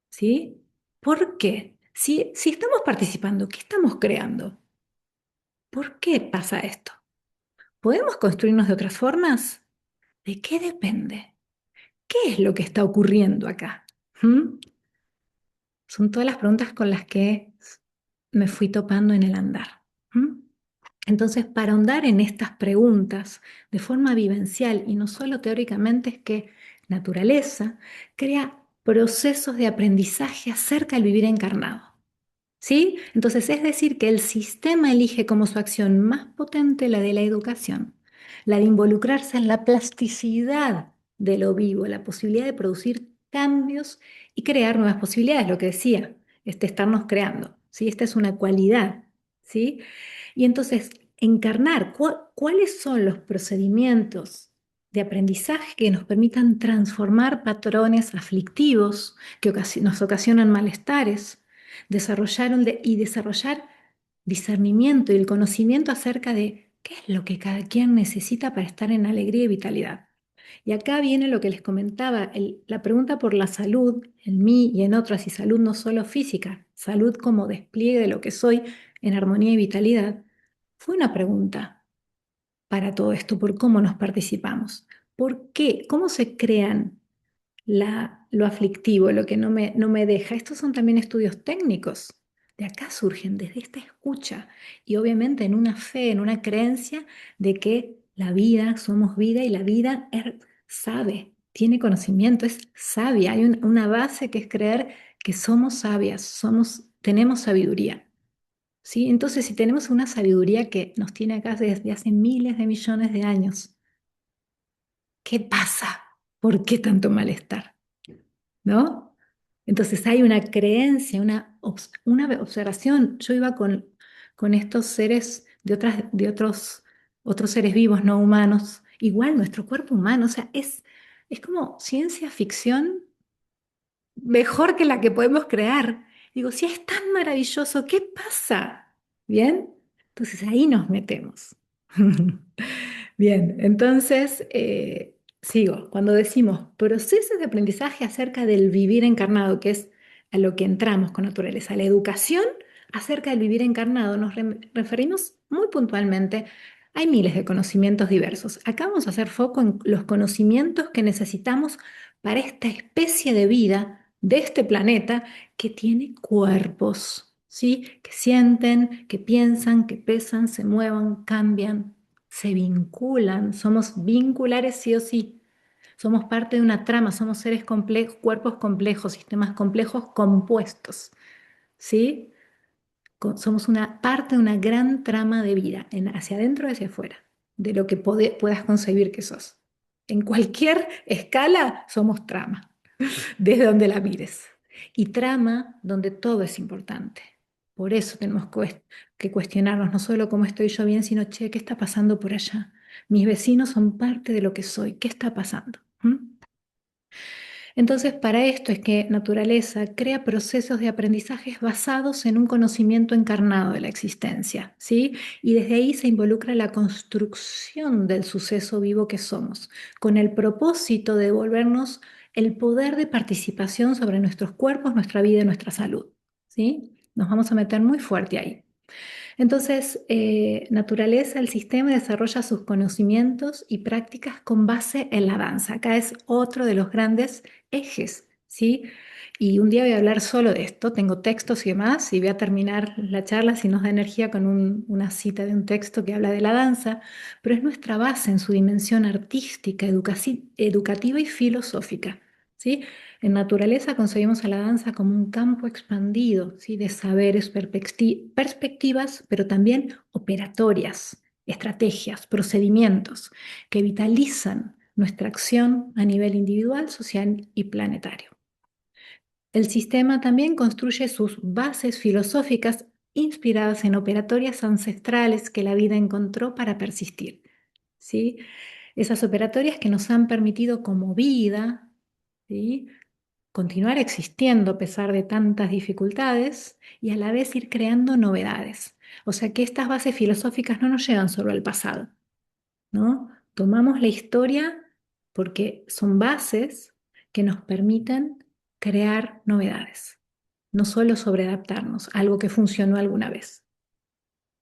¿sí? ¿Por qué? Si estamos participando, ¿qué estamos creando? ¿Por qué pasa esto? ¿podemos construirnos de otras formas? ¿De qué depende? ¿Qué es lo que está ocurriendo acá? ¿Mm? Son todas las preguntas con las que me fui topando en el andar. ¿Mm? Entonces, para ahondar en estas preguntas de forma vivencial y no solo teóricamente, es que naturaleza crea procesos de aprendizaje acerca del vivir encarnado. ¿Sí? Entonces, es decir, que el sistema elige como su acción más potente la de la educación, la de involucrarse en la plasticidad de lo vivo, la posibilidad de producir cambios y crear nuevas posibilidades, lo que decía, estarnos creando, ¿sí? Esta es una cualidad, ¿sí? Y entonces, encarnar cuáles son los procedimientos de aprendizaje que nos permitan transformar patrones aflictivos que nos ocasionan malestares, y desarrollar discernimiento y el conocimiento acerca de qué es lo que cada quien necesita para estar en alegría y vitalidad. Y acá viene lo que les comentaba, la pregunta por la salud, en mí y en otras, y salud no solo física, salud como despliegue de lo que soy en armonía y vitalidad, fue una pregunta para todo esto, por cómo nos participamos, por qué, cómo se crean lo aflictivo, lo que no me deja. Estos son también estudios técnicos. De acá surgen, desde esta escucha y obviamente en una fe, en una creencia de que la vida, somos vida y la vida sabe, tiene conocimiento, es sabia. Hay una base que es creer que somos sabias, tenemos sabiduría. ¿Sí? Entonces, si tenemos una sabiduría que nos tiene acá desde hace miles de millones de años, ¿qué pasa? ¿Por qué tanto malestar? ¿No? Entonces hay una creencia, una observación. Yo iba con estos seres de otros seres vivos no humanos, igual nuestro cuerpo humano, o sea, es como ciencia ficción mejor que la que podemos crear. Digo, si es tan maravilloso, ¿qué pasa? ¿Bien? Entonces ahí nos metemos. Bien, entonces sigo. Cuando decimos procesos de aprendizaje acerca del vivir encarnado, que es a lo que entramos con naturaleza, la educación acerca del vivir encarnado, nos referimos muy puntualmente. Hay miles de conocimientos diversos. Acá vamos a hacer foco en los conocimientos que necesitamos para esta especie de vida de este planeta que tiene cuerpos, ¿sí? Que sienten, que piensan, que pesan, se muevan, cambian, se vinculan, somos vinculares sí o sí. Somos parte de una trama, somos seres complejos, cuerpos complejos, sistemas complejos compuestos, ¿sí? Somos una parte de una gran trama de vida, hacia adentro y hacia afuera, de lo que puedas concebir que sos. En cualquier escala somos trama, desde donde la mires. Y trama donde todo es importante. Por eso tenemos que cuestionarnos no solo cómo estoy yo bien, sino, che, ¿qué está pasando por allá? Mis vecinos son parte de lo que soy. ¿Qué está pasando? ¿Mm? Entonces, para esto es que naturaleza crea procesos de aprendizajes basados en un conocimiento encarnado de la existencia, ¿sí? Y desde ahí se involucra la construcción del suceso vivo que somos, con el propósito de devolvernos el poder de participación sobre nuestros cuerpos, nuestra vida y nuestra salud, ¿sí? Nos vamos a meter muy fuerte ahí. Entonces, naturaleza, el sistema desarrolla sus conocimientos y prácticas con base en la danza. Acá es otro de los grandes ejes, ¿sí? Y un día voy a hablar solo de esto, tengo textos y demás, y voy a terminar la charla, si nos da energía, con una cita de un texto que habla de la danza, pero es nuestra base en su dimensión artística, educativa y filosófica, ¿sí? En naturaleza concebimos a la danza como un campo expandido, ¿sí? De saberes, perspectivas, pero también operatorias, estrategias, procedimientos que vitalizan nuestra acción a nivel individual, social y planetario. El sistema también construye sus bases filosóficas inspiradas en operatorias ancestrales que la vida encontró para persistir, ¿sí? Esas operatorias que nos han permitido como vida, ¿sí? Continuar existiendo a pesar de tantas dificultades y a la vez ir creando novedades. O sea que estas bases filosóficas no nos llevan solo al pasado, ¿no? Tomamos la historia porque son bases que nos permiten crear novedades, no solo sobreadaptarnos a algo que funcionó alguna vez.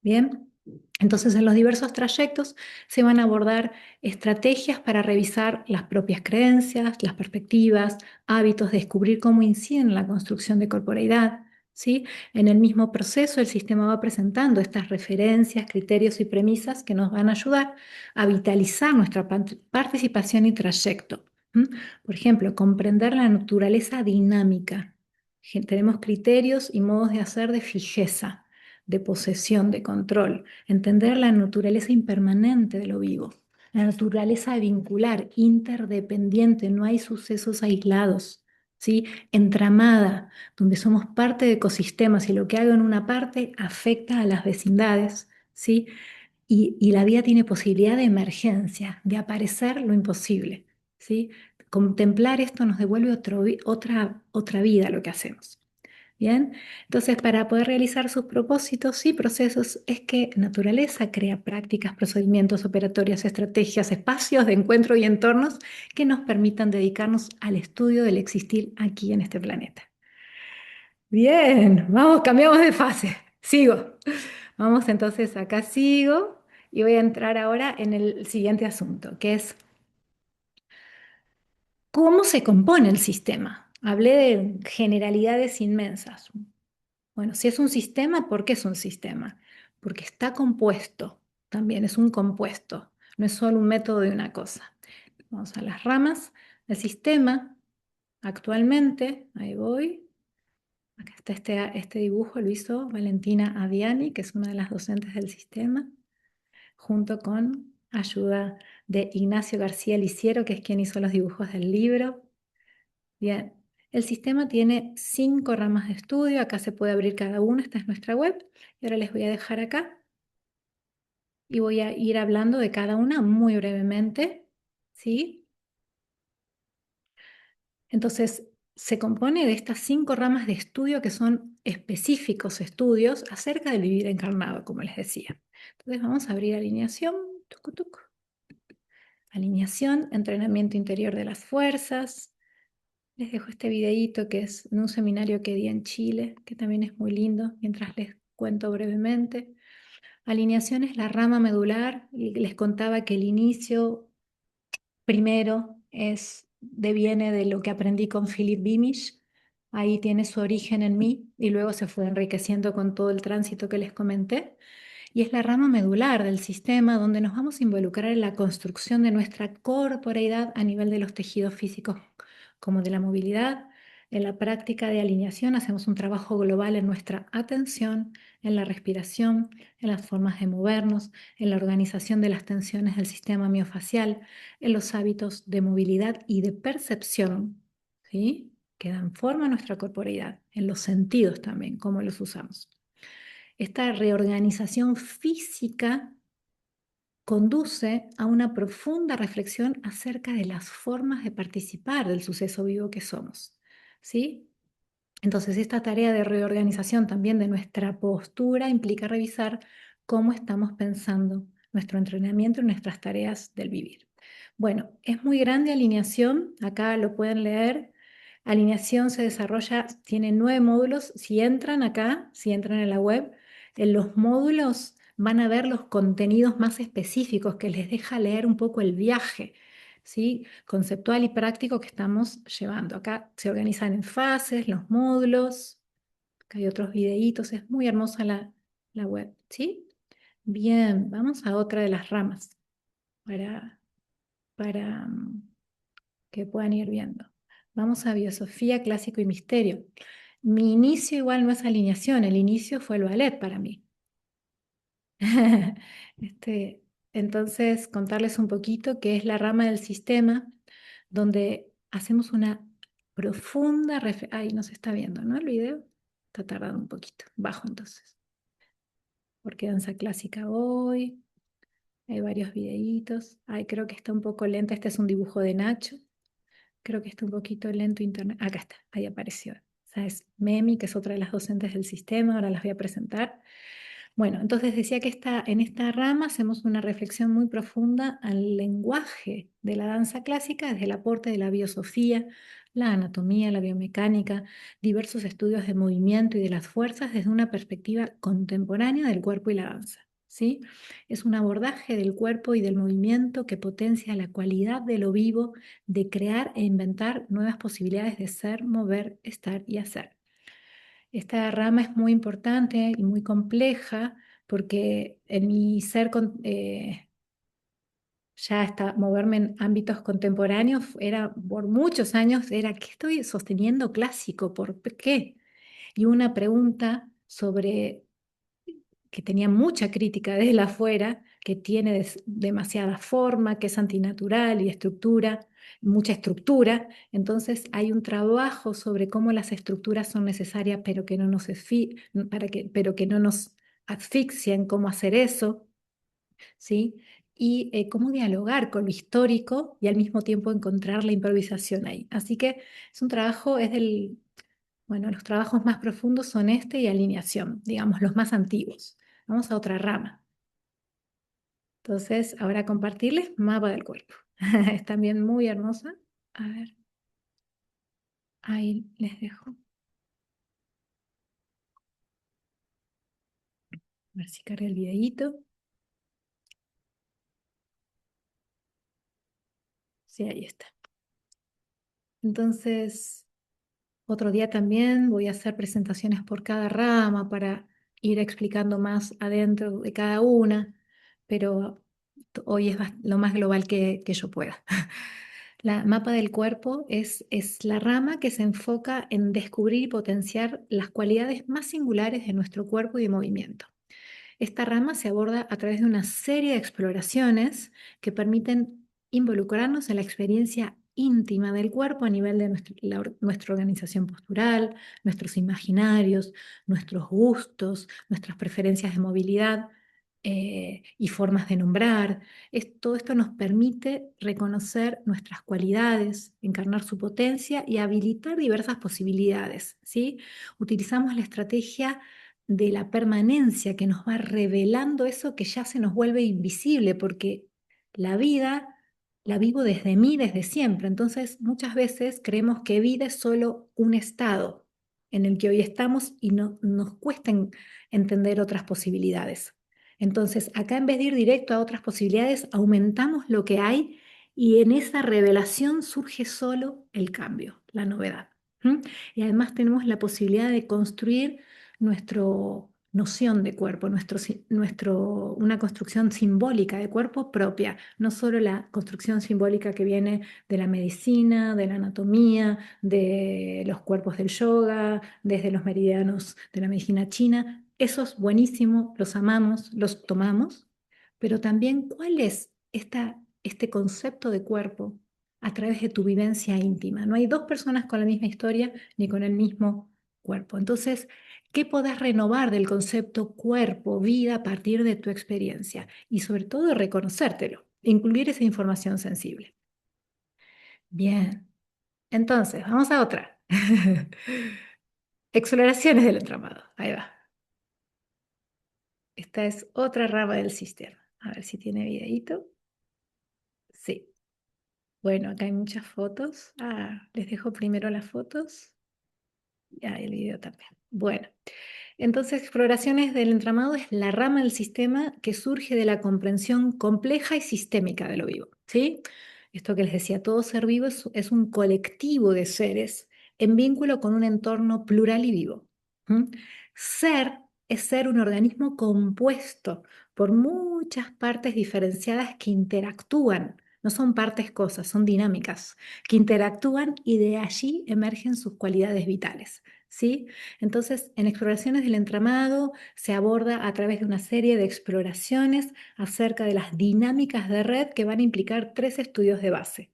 ¿Bien? Entonces, en los diversos trayectos se van a abordar estrategias para revisar las propias creencias, las perspectivas, hábitos, descubrir cómo inciden en la construcción de corporeidad, ¿sí? En el mismo proceso, el sistema va presentando estas referencias, criterios y premisas que nos van a ayudar a vitalizar nuestra participación y trayecto. ¿M? Por ejemplo, comprender la naturaleza dinámica. Tenemos criterios y modos de hacer de fijeza, de posesión, de control. Entender la naturaleza impermanente de lo vivo, la naturaleza vincular, interdependiente, no hay sucesos aislados, ¿sí? Entramada, donde somos parte de ecosistemas y lo que hago en una parte afecta a las vecindades, ¿sí? Y la vida tiene posibilidad de emergencia, de aparecer lo imposible, ¿sí? Contemplar esto nos devuelve otra vida lo que hacemos. Bien, entonces para poder realizar sus propósitos y procesos es que naturaleza crea prácticas, procedimientos, operatorias, estrategias, espacios de encuentro y entornos que nos permitan dedicarnos al estudio del existir aquí en este planeta. Bien, vamos, cambiamos de fase. Sigo. Vamos entonces, acá sigo y voy a entrar ahora en el siguiente asunto, que es cómo se compone el sistema. Hablé de generalidades inmensas. Bueno, si es un sistema, ¿por qué es un sistema? Porque está compuesto, también es un compuesto, no es solo un método de una cosa. Vamos a las ramas. El sistema, actualmente, ahí voy, acá está este dibujo, lo hizo Valentina Aviani, que es una de las docentes del sistema, junto con ayuda de Ignacio García Lisiero, que es quien hizo los dibujos del libro. Bien, el sistema tiene 5 ramas de estudio, acá se puede abrir cada una, esta es nuestra web, y ahora les voy a dejar acá y voy a ir hablando de cada una muy brevemente, ¿sí? Entonces, se compone de estas 5 ramas de estudio que son específicos estudios acerca del vivir encarnado, como les decía. Entonces, vamos a abrir alineación, tucu, tucu. Alineación, entrenamiento interior de las fuerzas. Les dejo este videíto que es en un seminario que di en Chile, que también es muy lindo, mientras les cuento brevemente. Alineación es la rama medular, y les contaba que el inicio primero deviene de lo que aprendí con Philip Beamish, ahí tiene su origen en mí y luego se fue enriqueciendo con todo el tránsito que les comenté. Y es la rama medular del sistema donde nos vamos a involucrar en la construcción de nuestra corporeidad a nivel de los tejidos físicos como de la movilidad. En la práctica de alineación hacemos un trabajo global en nuestra atención, en la respiración, en las formas de movernos, en la organización de las tensiones del sistema miofacial, en los hábitos de movilidad y de percepción, ¿sí? Que dan forma a nuestra corporeidad, en los sentidos también, cómo los usamos. Esta reorganización física conduce a una profunda reflexión acerca de las formas de participar del suceso vivo que somos, ¿sí? Entonces, esta tarea de reorganización también de nuestra postura implica revisar cómo estamos pensando nuestro entrenamiento y nuestras tareas del vivir. Bueno, es muy grande alineación, acá lo pueden leer. Alineación se desarrolla, tiene 9 módulos. Si entran acá, si entran en la web, en los módulos van a ver los contenidos más específicos que les deja leer un poco el viaje, ¿sí? Conceptual y práctico que estamos llevando. Acá se organizan en fases, los módulos, acá hay otros videitos, es muy hermosa la web, ¿sí? Bien, vamos a otra de las ramas para que puedan ir viendo. Vamos a Biosofía, Clásico y Misterio. Mi inicio igual no es alineación, el inicio fue el ballet para mí. Este, entonces, contarles un poquito qué es la rama del sistema donde hacemos una profunda referencia. Ay, no se está viendo, ¿no? El video está tardando un poquito. Bajo entonces. Porque danza clásica hoy. Hay varios videitos. Ay, creo que está un poco lenta. Este es un dibujo de Nacho. Creo que está un poquito lento internet. Acá está, ahí apareció. O sea, es Memi, que es otra de las docentes del sistema. Ahora las voy a presentar. Bueno, entonces decía que en esta rama hacemos una reflexión muy profunda al lenguaje de la danza clásica desde el aporte de la biosofía, la anatomía, la biomecánica, diversos estudios de movimiento y de las fuerzas desde una perspectiva contemporánea del cuerpo y la danza, ¿sí? Es un abordaje del cuerpo y del movimiento que potencia la cualidad de lo vivo, de crear e inventar nuevas posibilidades de ser, mover, estar y hacer. Esta rama es muy importante y muy compleja porque en mi ser ya hasta moverme en ámbitos contemporáneos era por muchos años era ¿qué estoy sosteniendo clásico? ¿Por qué? Y una pregunta sobre que tenía mucha crítica desde la afuera, que tiene demasiada forma, que es antinatural y estructura, mucha estructura. Entonces hay un trabajo sobre cómo las estructuras son necesarias, pero que no nos, pero que no nos asfixian, cómo hacer eso, ¿sí? Y cómo dialogar con lo histórico y al mismo tiempo encontrar la improvisación ahí. Así que es un trabajo, bueno, los trabajos más profundos son este y alineación, digamos, los más antiguos. Vamos a otra rama. Entonces, ahora compartirles mapa del cuerpo. Es también muy hermosa. A ver, ahí les dejo. A ver si carga el videíto. Sí, ahí está. Entonces, otro día también voy a hacer presentaciones por cada rama para ir explicando más adentro de cada una, pero hoy es lo más global que yo pueda. La mapa del cuerpo es la rama que se enfoca en descubrir y potenciar las cualidades más singulares de nuestro cuerpo y de movimiento. Esta rama se aborda a través de una serie de exploraciones que permiten involucrarnos en la experiencia íntima del cuerpo a nivel de nuestra organización postural, nuestros imaginarios, nuestros gustos, nuestras preferencias de movilidad y formas de nombrar. Todo esto nos permite reconocer nuestras cualidades, encarnar su potencia y habilitar diversas posibilidades, ¿sí? Utilizamos la estrategia de la permanencia que nos va revelando eso que ya se nos vuelve invisible, porque la vida la vivo desde mí, desde siempre. Entonces, muchas veces creemos que vida es solo un estado en el que hoy estamos y no, nos cuesta entender otras posibilidades. Entonces, acá en vez de ir directo a otras posibilidades, aumentamos lo que hay y en esa revelación surge solo el cambio, la novedad. ¿Mm? Y además tenemos la posibilidad de construir nuestra noción de cuerpo, una construcción simbólica de cuerpo propia, no solo la construcción simbólica que viene de la medicina, de la anatomía, de los cuerpos del yoga, desde los meridianos de la medicina china. Eso es buenísimo, los amamos, los tomamos, pero también cuál es este concepto de cuerpo a través de tu vivencia íntima. No hay dos personas con la misma historia ni con el mismo cuerpo. Entonces, ¿qué podés renovar del concepto cuerpo, vida a partir de tu experiencia? Y sobre todo reconocértelo, incluir esa información sensible. Bien, entonces, vamos a otra. Exploraciones del entramado. Ahí va. Esta es otra rama del sistema. A ver si tiene videíto. Sí. Bueno, acá hay muchas fotos. Les dejo primero las fotos. Y el video también. Bueno. Entonces, exploraciones del entramado es la rama del sistema que surge de la comprensión compleja y sistémica de lo vivo, ¿sí? Esto que les decía, todo ser vivo es un colectivo de seres en vínculo con un entorno plural y vivo. ¿Mm? Ser es ser un organismo compuesto por muchas partes diferenciadas que interactúan. No son partes cosas, son dinámicas, que interactúan y de allí emergen sus cualidades vitales, ¿sí? Entonces, en exploraciones del entramado se aborda a través de una serie de exploraciones acerca de las dinámicas de red que van a implicar tres estudios de base.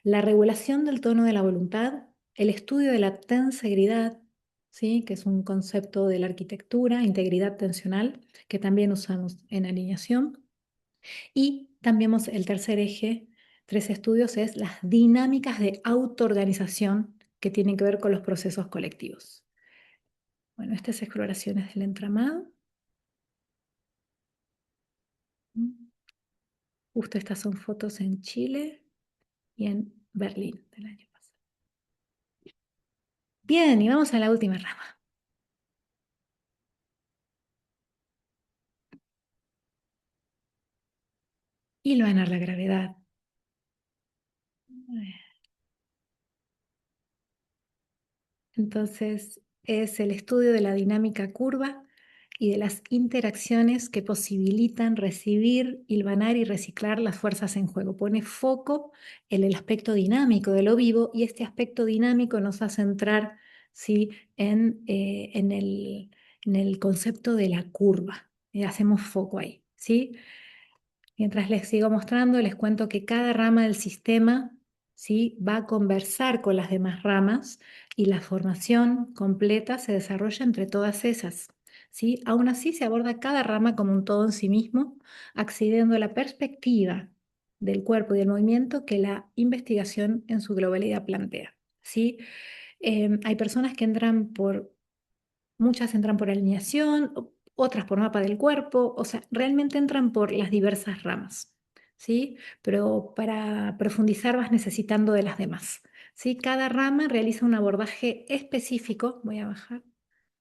La regulación del tono de la voluntad, el estudio de la tensegridad, ¿sí? Que es un concepto de la arquitectura, integridad tensional, que también usamos en alineación. Y también el tercer eje, tres estudios, es las dinámicas de autoorganización que tienen que ver con los procesos colectivos. Bueno, estas exploraciones del entramado. Justo estas son fotos en Chile y en Berlín del año pasado. Bien, y vamos a la última rama. hilvanar la gravedad. Entonces, es el estudio de la dinámica curva y de las interacciones que posibilitan recibir, hilvanar y reciclar las fuerzas en juego. Pone foco en el aspecto dinámico de lo vivo y este aspecto dinámico nos hace entrar, ¿sí? En el concepto de la curva. Hacemos foco ahí, ¿sí? Mientras les sigo mostrando, les cuento que cada rama del sistema, ¿sí? Va a conversar con las demás ramas y la formación completa se desarrolla entre todas esas, ¿sí? Aún así, se aborda cada rama como un todo en sí mismo, accediendo a la perspectiva del cuerpo y del movimiento que la investigación en su globalidad plantea, ¿sí? Hay personas que entran por Muchas entran por alineación, otras por mapa del cuerpo, o sea, realmente entran por las diversas ramas, ¿sí? Pero para profundizar vas necesitando de las demás, ¿sí? Cada rama realiza un abordaje específico. Voy a bajar,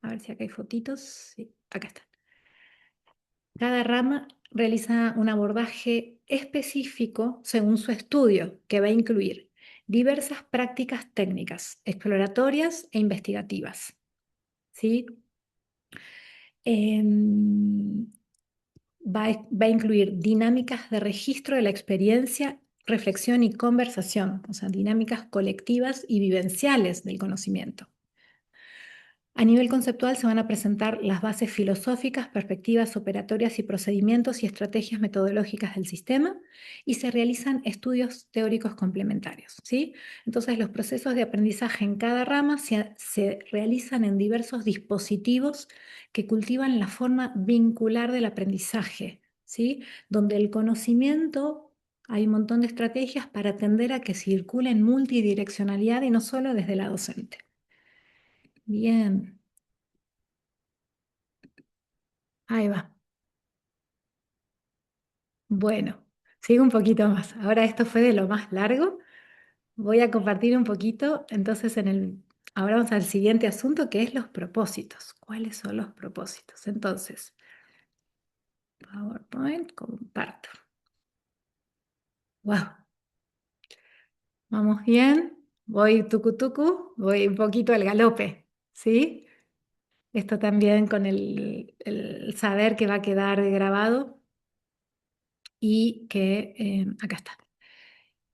a ver si acá hay fotitos. Sí, acá está. Cada rama realiza un abordaje específico según su estudio, que va a incluir diversas prácticas técnicas, exploratorias e investigativas, ¿sí? Em, va a incluir dinámicas de registro de la experiencia, reflexión y conversación, o sea, dinámicas colectivas y vivenciales del conocimiento. A nivel conceptual se van a presentar las bases filosóficas, perspectivas operatorias y procedimientos y estrategias metodológicas del sistema y se realizan estudios teóricos complementarios, ¿sí? Entonces los procesos de aprendizaje en cada rama se realizan en diversos dispositivos que cultivan la forma vincular del aprendizaje, ¿sí? Donde el conocimiento, hay un montón de estrategias para atender a que circule en multidireccionalidad y no solo desde la docente. Bien. Ahí va. Bueno, sigo un poquito más. Ahora esto fue de lo más largo. Voy a compartir un poquito. Entonces, ahora vamos al siguiente asunto que es los propósitos. ¿Cuáles son los propósitos? Entonces, PowerPoint, comparto. Wow, vamos bien. Voy tucu tucu, voy un poquito al galope, ¿sí? Esto también con el saber que va a quedar grabado y que, acá está,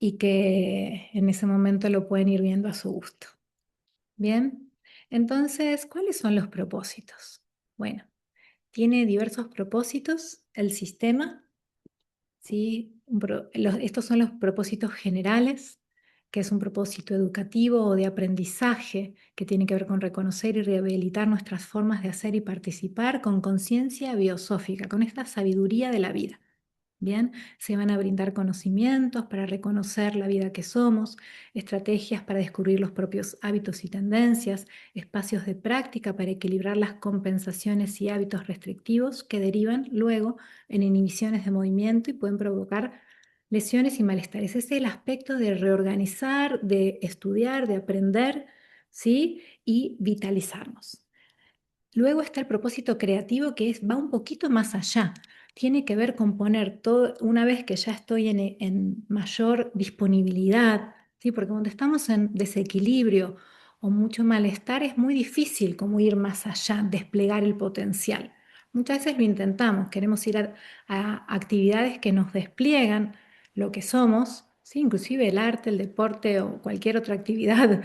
y que en ese momento lo pueden ir viendo a su gusto. Bien, entonces, ¿cuáles son los propósitos? Bueno, tiene diversos propósitos el sistema, ¿sí? Estos son los propósitos generales, que es un propósito educativo o de aprendizaje que tiene que ver con reconocer y rehabilitar nuestras formas de hacer y participar con conciencia biosófica, con esta sabiduría de la vida. Bien, se van a brindar conocimientos para reconocer la vida que somos, estrategias para descubrir los propios hábitos y tendencias, espacios de práctica para equilibrar las compensaciones y hábitos restrictivos que derivan luego en inhibiciones de movimiento y pueden provocar lesiones y malestares. Ese es el aspecto de reorganizar, de estudiar, de aprender, ¿sí? Y vitalizarnos. Luego está el propósito creativo va un poquito más allá. Tiene que ver con poner todo, una vez que ya estoy en mayor disponibilidad, ¿sí? Porque cuando estamos en desequilibrio o mucho malestar es muy difícil como ir más allá, desplegar el potencial. Muchas veces lo intentamos, queremos ir a actividades que nos despliegan lo que somos, ¿sí? Inclusive el arte, el deporte o cualquier otra actividad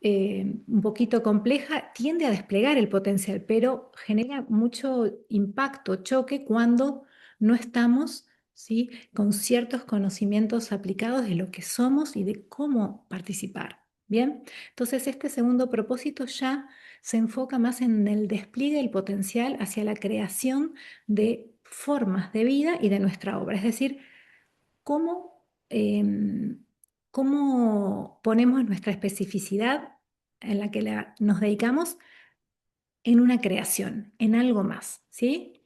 un poquito compleja, tiende a desplegar el potencial, pero genera mucho impacto, choque cuando no estamos, ¿sí? Con ciertos conocimientos aplicados de lo que somos y de cómo participar. Bien, entonces este segundo propósito ya se enfoca más en el despliegue del potencial hacia la creación de formas de vida y de nuestra obra, es decir, cómo, cómo ponemos nuestra especificidad en la que nos dedicamos en una creación, en algo más, ¿sí?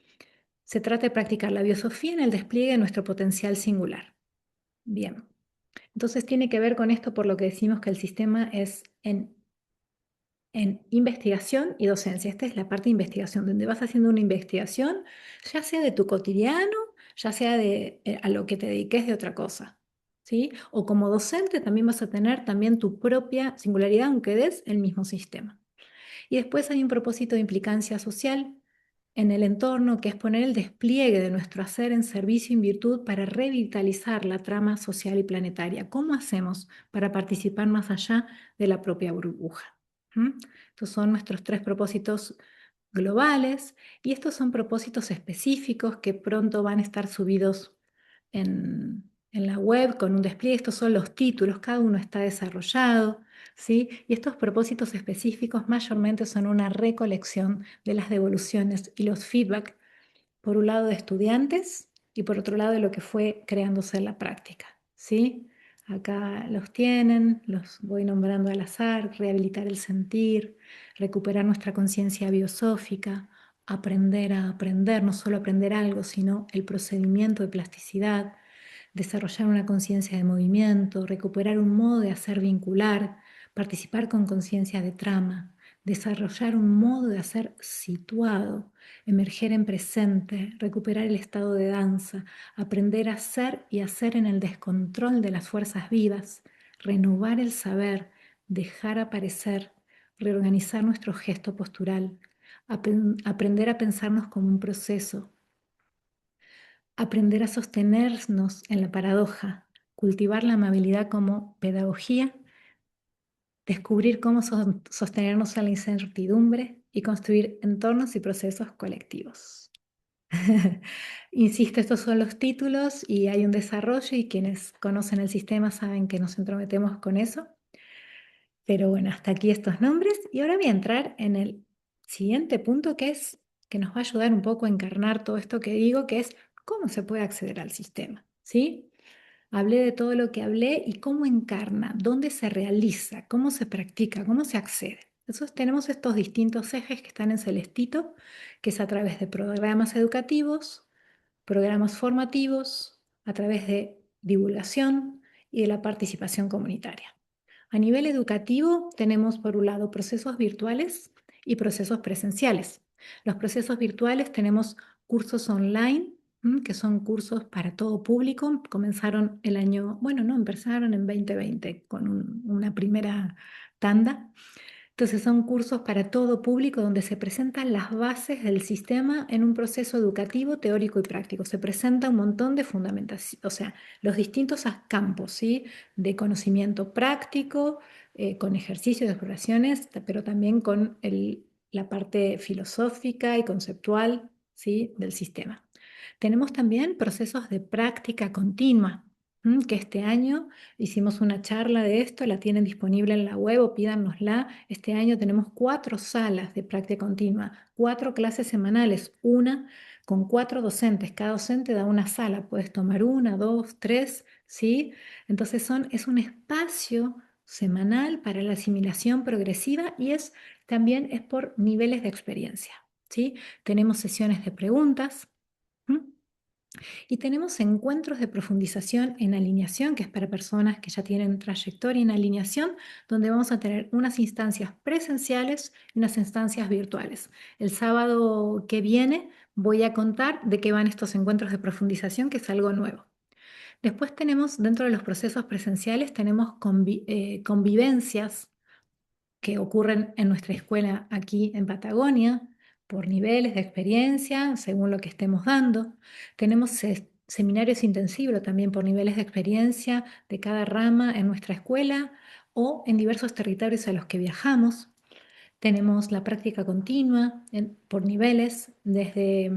Se trata de practicar la biosofía en el despliegue de nuestro potencial singular. Bien, entonces tiene que ver con esto por lo que decimos que el sistema es en investigación y docencia. Esta es la parte de investigación, donde vas haciendo una investigación, ya sea de tu cotidiano, ya sea a lo que te dediques de otra cosa, ¿sí? O como docente también vas a tener también tu propia singularidad, aunque des el mismo sistema. Y después hay un propósito de implicancia social en el entorno, que es poner el despliegue de nuestro hacer en servicio y en virtud para revitalizar la trama social y planetaria. ¿Cómo hacemos para participar más allá de la propia burbuja? ¿Mm? Estos son nuestros tres propósitos globales y estos son propósitos específicos que pronto van a estar subidos en la web con un despliegue. Estos son los títulos, cada uno está desarrollado, ¿sí? Y estos propósitos específicos mayormente son una recolección de las devoluciones y los feedback, por un lado de estudiantes y por otro lado de lo que fue creándose en la práctica, ¿sí? Acá los tienen, los voy nombrando al azar: rehabilitar el sentir, recuperar nuestra conciencia biosófica, aprender a aprender, no solo aprender algo, sino el procedimiento de plasticidad, desarrollar una conciencia de movimiento, recuperar un modo de hacer vincular, participar con conciencia de trama, desarrollar un modo de hacer situado, emerger en presente, recuperar el estado de danza, aprender a ser y hacer en el descontrol de las fuerzas vivas, renovar el saber, dejar aparecer, reorganizar nuestro gesto postural, aprender a pensarnos como un proceso, aprender a sostenernos en la paradoja, cultivar la amabilidad como pedagogía, descubrir cómo sostenernos en la incertidumbre y construir entornos y procesos colectivos. Insisto, estos son los títulos y hay un desarrollo y quienes conocen el sistema saben que nos entrometemos con eso. Pero bueno, hasta aquí estos nombres y ahora voy a entrar en el siguiente punto que nos va a ayudar un poco a encarnar todo esto que digo, que es cómo se puede acceder al sistema, ¿sí? Hablé de todo lo que hablé y cómo encarna, dónde se realiza, cómo se practica, cómo se accede. Entonces tenemos estos distintos ejes que están en celestito, que es a través de programas educativos, programas formativos, a través de divulgación y de la participación comunitaria. A nivel educativo tenemos por un lado procesos virtuales y procesos presenciales. Los procesos virtuales tenemos cursos online, que son cursos para todo público. Comenzaron el año, bueno, no, empezaron en 2020 con una primera tanda. Entonces son cursos para todo público donde se presentan las bases del sistema en un proceso educativo, teórico y práctico. Se presenta un montón de fundamentación, o sea, los distintos campos, ¿sí? De conocimiento práctico, con ejercicios de exploraciones, pero también con la parte filosófica y conceptual, ¿sí? Del sistema. Tenemos también procesos de práctica continua, que este año hicimos una charla de esto, la tienen disponible en la web o pídanosla. Este año tenemos 4 salas de práctica continua, 4 clases semanales, una con 4 docentes. Cada docente da una sala, puedes tomar una, dos, tres, ¿sí? Entonces es un espacio semanal para la asimilación progresiva y también es por niveles de experiencia, ¿sí? Tenemos sesiones de preguntas. ¿Mm? Y tenemos encuentros de profundización en alineación, que es para personas que ya tienen trayectoria en alineación, donde vamos a tener unas instancias presenciales y unas instancias virtuales. El sábado que viene voy a contar de qué van estos encuentros de profundización, que es algo nuevo. Después tenemos, dentro de los procesos presenciales, tenemos convivencias que ocurren en nuestra escuela aquí en Patagonia, por niveles de experiencia, según lo que estemos dando. Tenemos seminarios intensivos también por niveles de experiencia de cada rama en nuestra escuela o en diversos territorios a los que viajamos. Tenemos la práctica continua por niveles, desde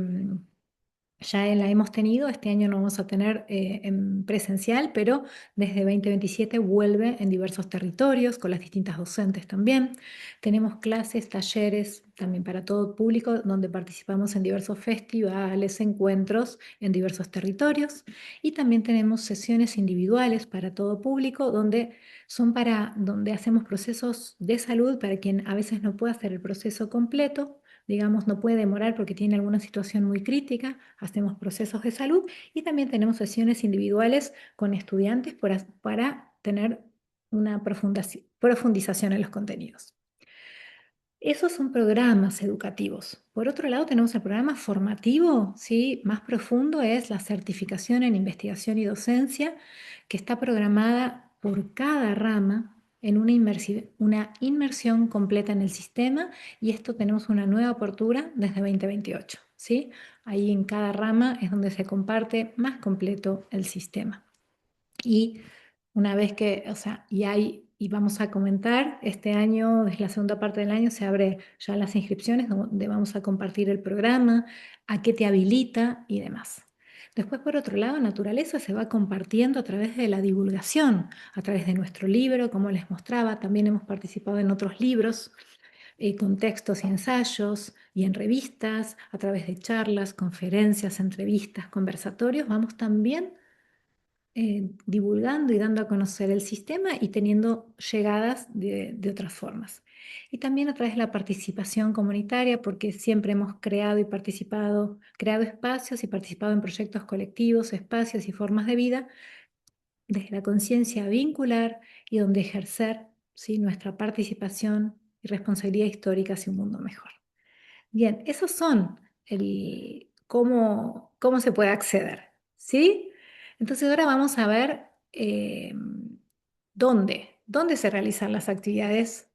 ya la hemos tenido, este año no vamos a tener en presencial, pero desde 2027 vuelve en diversos territorios, con las distintas docentes también. Tenemos clases, talleres también para todo público, donde participamos en diversos festivales, encuentros en diversos territorios. Y también tenemos sesiones individuales para todo público, donde hacemos procesos de salud para quien a veces no puede hacer el proceso completo, digamos, no puede demorar porque tiene alguna situación muy crítica, hacemos procesos de salud y también tenemos sesiones individuales con estudiantes para tener una profundización en los contenidos. Esos son programas educativos. Por otro lado, tenemos el programa formativo, ¿sí? Más profundo es la certificación en investigación y docencia, que está programada por cada rama en una inmersión completa en el sistema, y esto tenemos una nueva apertura desde 2028, ¿sí? Ahí en cada rama es donde se comparte más completo el sistema. Y una vez que, o sea, y vamos a comentar, este año, desde la segunda parte del año, se abre ya las inscripciones donde vamos a compartir el programa, a qué te habilita y demás. Después, por otro lado, naturaleza se va compartiendo a través de la divulgación, a través de nuestro libro, como les mostraba. También hemos participado en otros libros, con textos y ensayos, y en revistas, a través de charlas, conferencias, entrevistas, conversatorios. Vamos también divulgando y dando a conocer el sistema y teniendo llegadas de otras formas. Y también a través de la participación comunitaria, porque siempre hemos creado y participado, creado espacios y participado en proyectos colectivos, espacios y formas de vida, desde la conciencia vincular y donde ejercer, ¿sí?, nuestra participación y responsabilidad histórica hacia un mundo mejor. Bien, esos son cómo se puede acceder, ¿sí? Entonces ahora vamos a ver dónde se realizan las actividades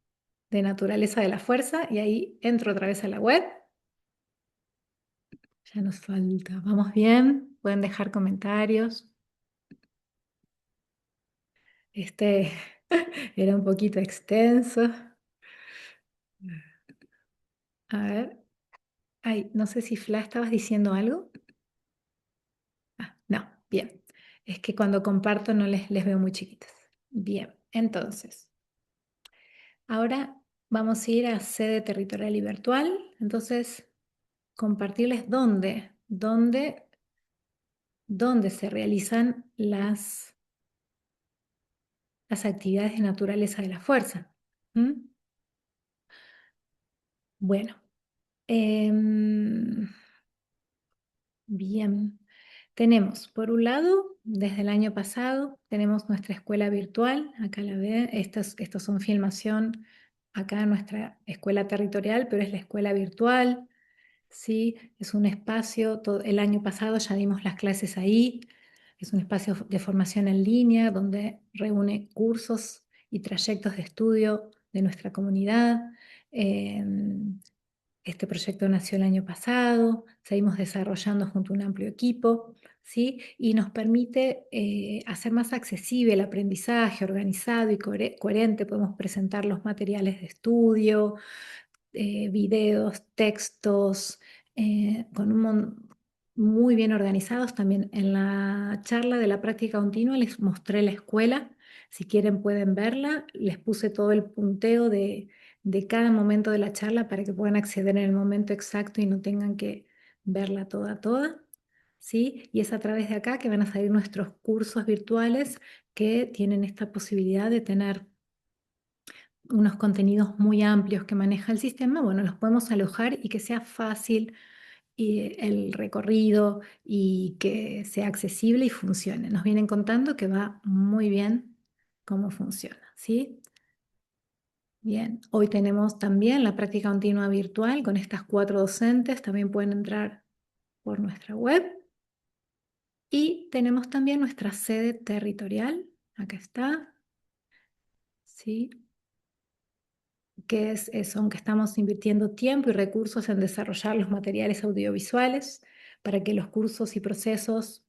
de naturaleza de la fuerza, y ahí entro otra vez a la web. Ya nos falta. ¿Vamos bien? Pueden dejar comentarios. Este era un poquito extenso. A ver. Ay, no sé si Fla, ¿estabas diciendo algo? Ah, no, bien. Es que cuando comparto no les veo muy chiquitas. Bien, entonces, ahora vamos a ir a sede territorial y virtual. Entonces, compartirles dónde se realizan las actividades de naturaleza de la fuerza. ¿Mm? Bueno, em, bien. Tenemos, por un lado, desde el año pasado, tenemos nuestra escuela virtual, acá la ven, estos son filmación acá en nuestra escuela territorial, pero es la escuela virtual, ¿sí? Es un espacio, el año pasado ya dimos las clases ahí, es un espacio de formación en línea donde reúne cursos y trayectos de estudio de nuestra comunidad. Este proyecto nació el año pasado, seguimos desarrollando junto a un amplio equipo, ¿sí? Y nos permite hacer más accesible el aprendizaje organizado y coherente. Podemos presentar los materiales de estudio, videos, textos, muy bien organizados. También en la charla de la práctica continua les mostré la escuela. Si quieren pueden verla. Les puse todo el punteo de cada momento de la charla para que puedan acceder en el momento exacto y no tengan que verla toda, ¿sí? Y es a través de acá que van a salir nuestros cursos virtuales, que tienen esta posibilidad de tener unos contenidos muy amplios que maneja el sistema. Bueno, los podemos alojar y que sea fácil el recorrido y que sea accesible y funcione. Nos vienen contando que va muy bien cómo funciona, ¿sí? Bien, hoy tenemos también la práctica continua virtual con estas 4 docentes. También pueden entrar por nuestra web. Y tenemos también nuestra sede territorial. Acá está, ¿sí? Que es eso, aunque estamos invirtiendo tiempo y recursos en desarrollar los materiales audiovisuales para que los cursos y procesos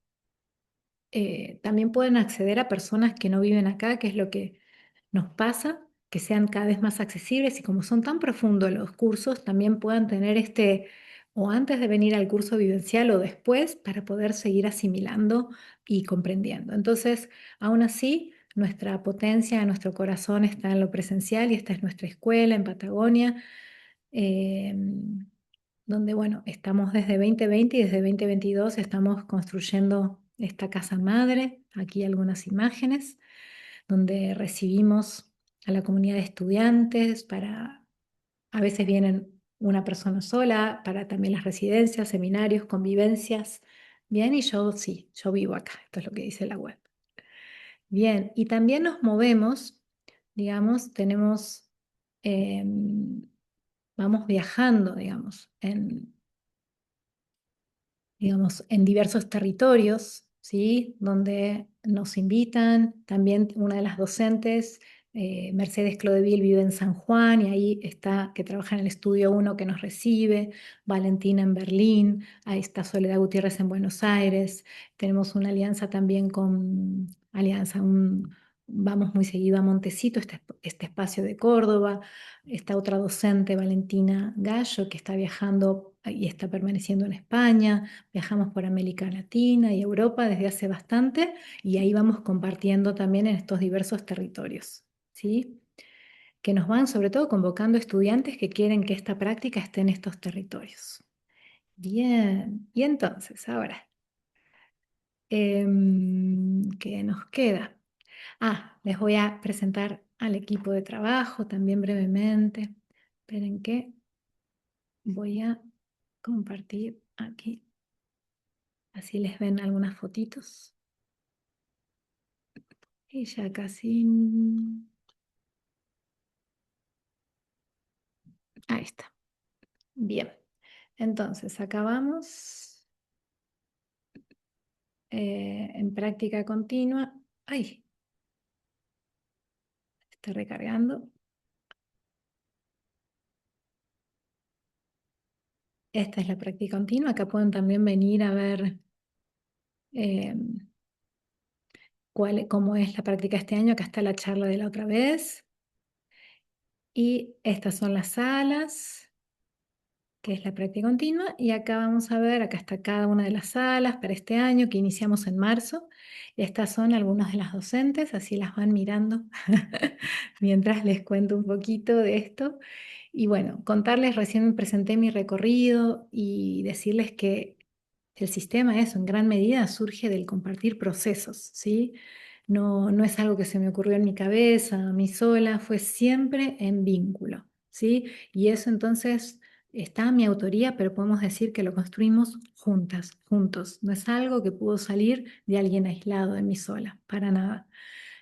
también puedan acceder a personas que no viven acá, que es lo que nos pasa, que sean cada vez más accesibles, y como son tan profundos los cursos, también puedan tener o antes de venir al curso vivencial o después, para poder seguir asimilando y comprendiendo. Entonces, aún así, nuestra potencia, nuestro corazón está en lo presencial, y esta es nuestra escuela en Patagonia, eh, donde, bueno, estamos desde 2020 y desde 2022 estamos construyendo esta casa madre. Aquí algunas imágenes donde recibimos a la comunidad de estudiantes. A veces vienen una persona sola, para también las residencias, seminarios, convivencias. Bien, y yo vivo acá, esto es lo que dice la web. Bien, y también nos movemos, digamos, tenemos vamos viajando, digamos, en diversos territorios, ¿sí? Donde nos invitan. También una de las docentes, Mercedes Clodevil, vive en San Juan y ahí está, que trabaja en el estudio uno que nos recibe, Valentina en Berlín, ahí está Soledad Gutiérrez en Buenos Aires. Tenemos una alianza también con vamos muy seguido a Montecito, este espacio de Córdoba. Está otra docente, Valentina Gallo, que está viajando y está permaneciendo en España. Viajamos por América Latina y Europa desde hace bastante y ahí vamos compartiendo también en estos diversos territorios, ¿sí? Que nos van sobre todo convocando estudiantes que quieren que esta práctica esté en estos territorios. Bien, y entonces ahora, ¿qué nos queda? Les voy a presentar al equipo de trabajo también brevemente. Esperen que voy a compartir aquí, así les ven algunas fotitos. Y ya casi. Ahí está. Bien. Entonces, acabamos en práctica continua. Ay, está recargando. Esta es la práctica continua. Acá pueden también venir a ver eh, cómo es la práctica este año. Acá está la charla de la otra vez. Y estas son las salas, que es la práctica continua, y acá vamos a ver, acá está cada una de las salas para este año que iniciamos en marzo. Estas son algunas de las docentes, así las van mirando mientras les cuento un poquito de esto. Y bueno, contarles, recién presenté mi recorrido y decirles que el sistema, eso, en gran medida surge del compartir procesos, ¿sí? No, no es algo que se me ocurrió en mi cabeza, a mí sola, fue siempre en vínculo, ¿sí? Y eso entonces está a mi autoría, pero podemos decir que lo construimos juntas, juntos. No es algo que pudo salir de alguien aislado, de mí sola, para nada.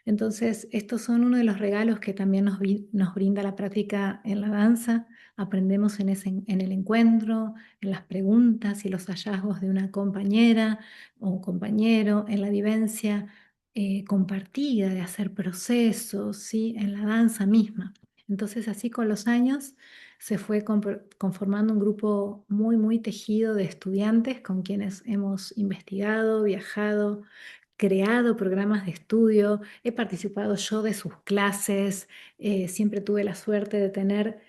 Entonces, estos son uno de los regalos que también nos brinda la práctica en la danza. Aprendemos en el encuentro, en las preguntas y los hallazgos de una compañera o compañero, en la vivencia compartida de hacer procesos, ¿sí? En la danza misma. Entonces, así con los años se fue conformando un grupo muy, muy tejido de estudiantes con quienes hemos investigado, viajado, creado programas de estudio, he participado yo de sus clases, siempre tuve la suerte de tener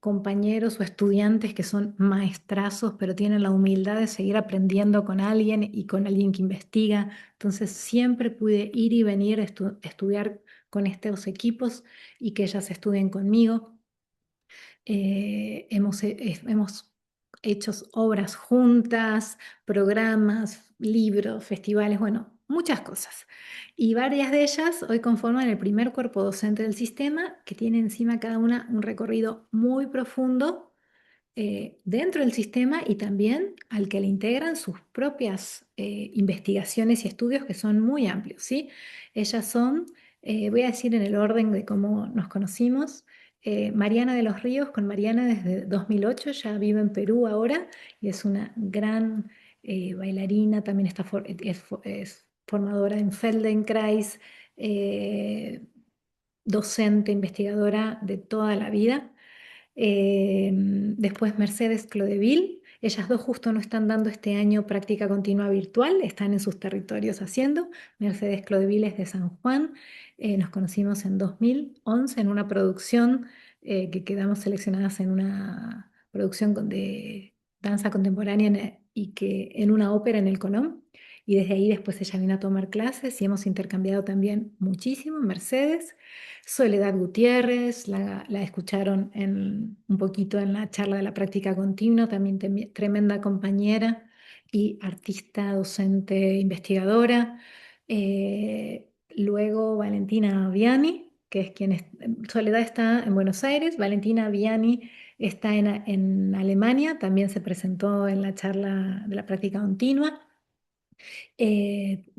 compañeros o estudiantes que son maestrazos, pero tienen la humildad de seguir aprendiendo con alguien y con alguien que investiga. Entonces siempre pude ir y venir a estudiar con estos equipos y que ellas estudien conmigo. Hemos hecho obras juntas, programas, libros, festivales, bueno, muchas cosas. Y varias de ellas hoy conforman el primer cuerpo docente del sistema, que tiene encima cada una un recorrido muy profundo dentro del sistema y también al que le integran sus propias investigaciones y estudios que son muy amplios, ¿sí? Ellas son, voy a decir en el orden de cómo nos conocimos, Mariana de los Ríos, con Mariana desde 2008, ya vive en Perú ahora y es una gran bailarina, también es formadora en Feldenkrais, docente, investigadora de toda la vida. Después Mercedes Clodevil, ellas dos justo no están dando este año práctica continua virtual, están en sus territorios haciendo. Mercedes Clodevil es de San Juan, nos conocimos en 2011 en una producción que quedamos seleccionadas en una producción de danza contemporánea y que en una ópera en el Colón. Y desde ahí después ella vino a tomar clases y hemos intercambiado también muchísimo. Mercedes. Soledad Gutiérrez, la escucharon un poquito en la charla de la práctica continua, también tremenda compañera y artista, docente, investigadora. Luego Valentina Viani, que es Soledad está en Buenos Aires, Valentina Viani está en Alemania, también se presentó en la charla de la práctica continua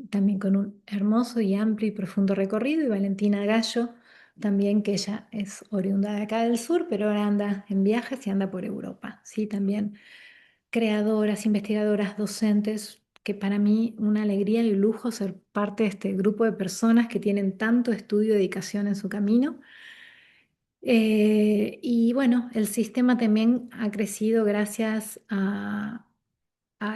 también con un hermoso y amplio y profundo recorrido, y Valentina Gallo también que ella es oriunda de acá del sur, pero ahora anda en viajes y anda por Europa, ¿sí? También creadoras, investigadoras, docentes, que para mí una alegría y un lujo ser parte de este grupo de personas que tienen tanto estudio y dedicación en su camino. Y bueno, el sistema también ha crecido gracias a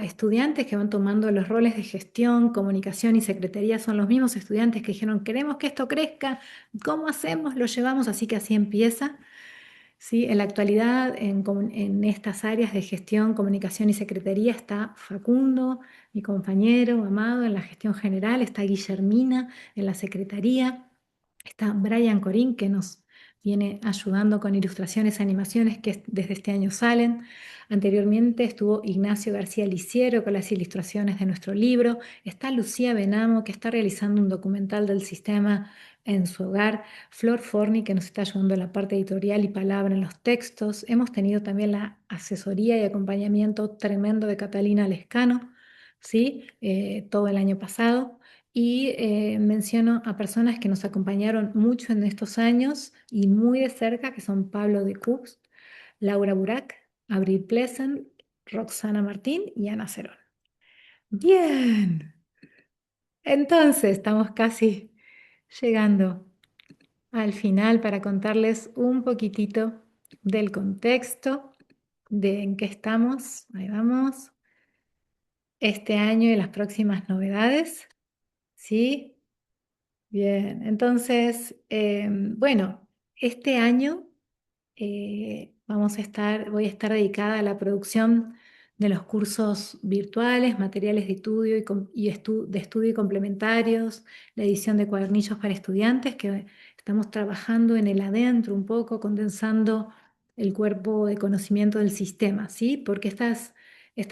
estudiantes que van tomando los roles de gestión, comunicación y secretaría. Son los mismos estudiantes que dijeron, queremos que esto crezca, ¿cómo hacemos? Lo llevamos, así que así empieza. Sí, en la actualidad, en estas áreas de gestión, comunicación y secretaría está Facundo, mi compañero amado, en la gestión general, está Guillermina en la secretaría, está Brian Corín, que nos viene ayudando con ilustraciones, animaciones que desde este año salen. Anteriormente estuvo Ignacio García Lisiero con las ilustraciones de nuestro libro. Está Lucía Benamo, que está realizando un documental del sistema en su hogar. Flor Forni, que nos está ayudando en la parte editorial y palabra en los textos. Hemos tenido también la asesoría y acompañamiento tremendo de Catalina Lescano, ¿sí? Todo el año pasado. Y menciono a personas que nos acompañaron mucho en estos años y muy de cerca, que son Pablo de Cux, Laura Burak, Abril Pleasant, Roxana Martín y Ana Cerón. Bien, entonces estamos casi llegando al final para contarles un poquitito del contexto, de en qué estamos, ahí vamos, este año y las próximas novedades, ¿sí? Bien, entonces, bueno, este año voy a estar dedicada a la producción de los cursos virtuales, materiales de estudio de estudio y complementarios, la edición de cuadernillos para estudiantes, que estamos trabajando en el adentro un poco, condensando el cuerpo de conocimiento del sistema, ¿sí? Porque estas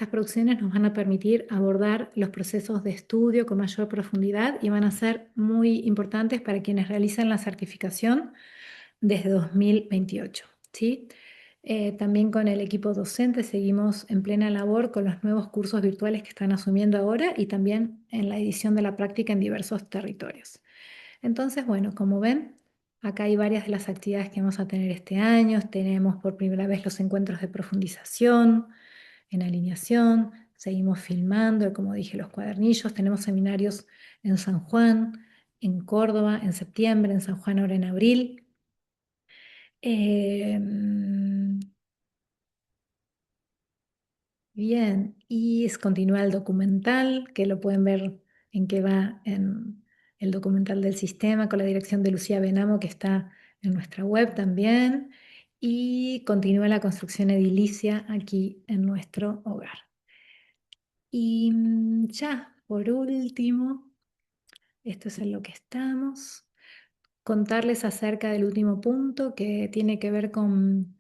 producciones nos van a permitir abordar los procesos de estudio con mayor profundidad y van a ser muy importantes para quienes realizan la certificación desde 2028, ¿sí? También con el equipo docente seguimos en plena labor con los nuevos cursos virtuales que están asumiendo ahora y también en la edición de la práctica en diversos territorios. Entonces, bueno, como ven, acá hay varias de las actividades que vamos a tener este año. Tenemos por primera vez los encuentros de profundización en alineación, seguimos filmando, como dije, los cuadernillos, tenemos seminarios en San Juan, en Córdoba, en septiembre, en San Juan ahora en abril. Em, Bien, continúa el documental, que lo pueden ver en que va en el documental del sistema con la dirección de Lucía Benamo, que está en nuestra web también. Y continúa la construcción edilicia aquí en nuestro hogar. Y ya, por último, esto es en lo que estamos. Contarles acerca del último punto que tiene que ver con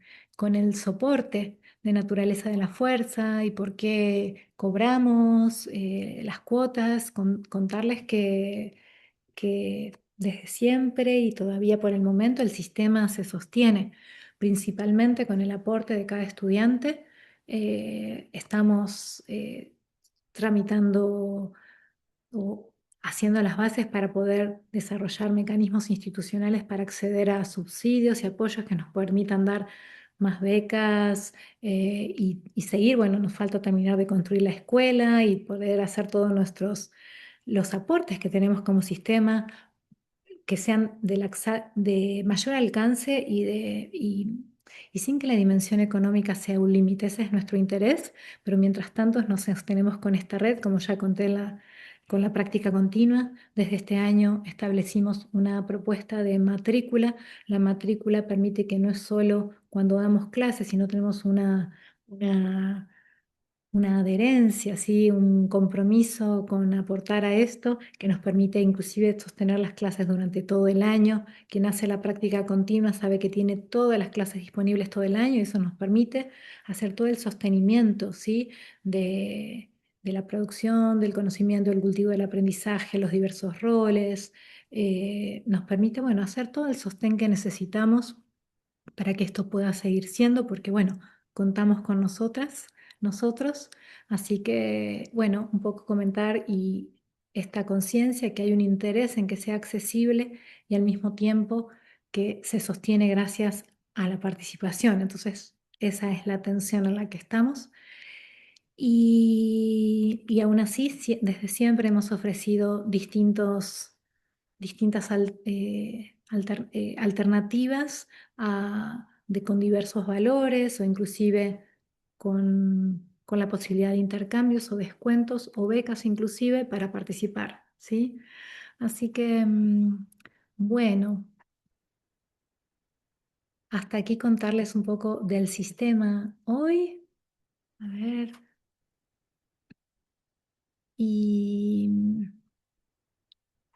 el soporte de naturaleza de la fuerza y por qué cobramos las cuotas, contarles que desde siempre y todavía por el momento el sistema se sostiene principalmente con el aporte de cada estudiante. Estamos tramitando o haciendo las bases para poder desarrollar mecanismos institucionales para acceder a subsidios y apoyos que nos permitan dar más becas y seguir. Bueno, nos falta terminar de construir la escuela y poder hacer todos los aportes que tenemos como sistema que sean de mayor alcance y sin que la dimensión económica sea un límite. Ese es nuestro interés, pero mientras tanto nos sostenemos con esta red, como ya conté con la práctica continua. Desde este año establecimos una propuesta de matrícula. La matrícula permite que no es solo cuando damos clases, sino tenemos una adherencia, ¿sí? Un compromiso con aportar a esto que nos permite inclusive sostener las clases durante todo el año. Quien hace la práctica continua sabe que tiene todas las clases disponibles todo el año y eso nos permite hacer todo el sostenimiento, ¿sí? de la producción, del conocimiento, del cultivo del aprendizaje, los diversos roles. Nos permite, bueno, hacer todo el sostén que necesitamos para que esto pueda seguir siendo, porque bueno, contamos con nosotros, así que bueno, un poco comentar y esta conciencia que hay un interés en que sea accesible y al mismo tiempo que se sostiene gracias a la participación. Entonces, esa es la tensión en la que estamos. Y aún así, desde siempre hemos ofrecido distintas alternativas con diversos valores o inclusive con la posibilidad de intercambios o descuentos o becas inclusive para participar, ¿sí? Así que, bueno, hasta aquí contarles un poco del sistema hoy. A ver, y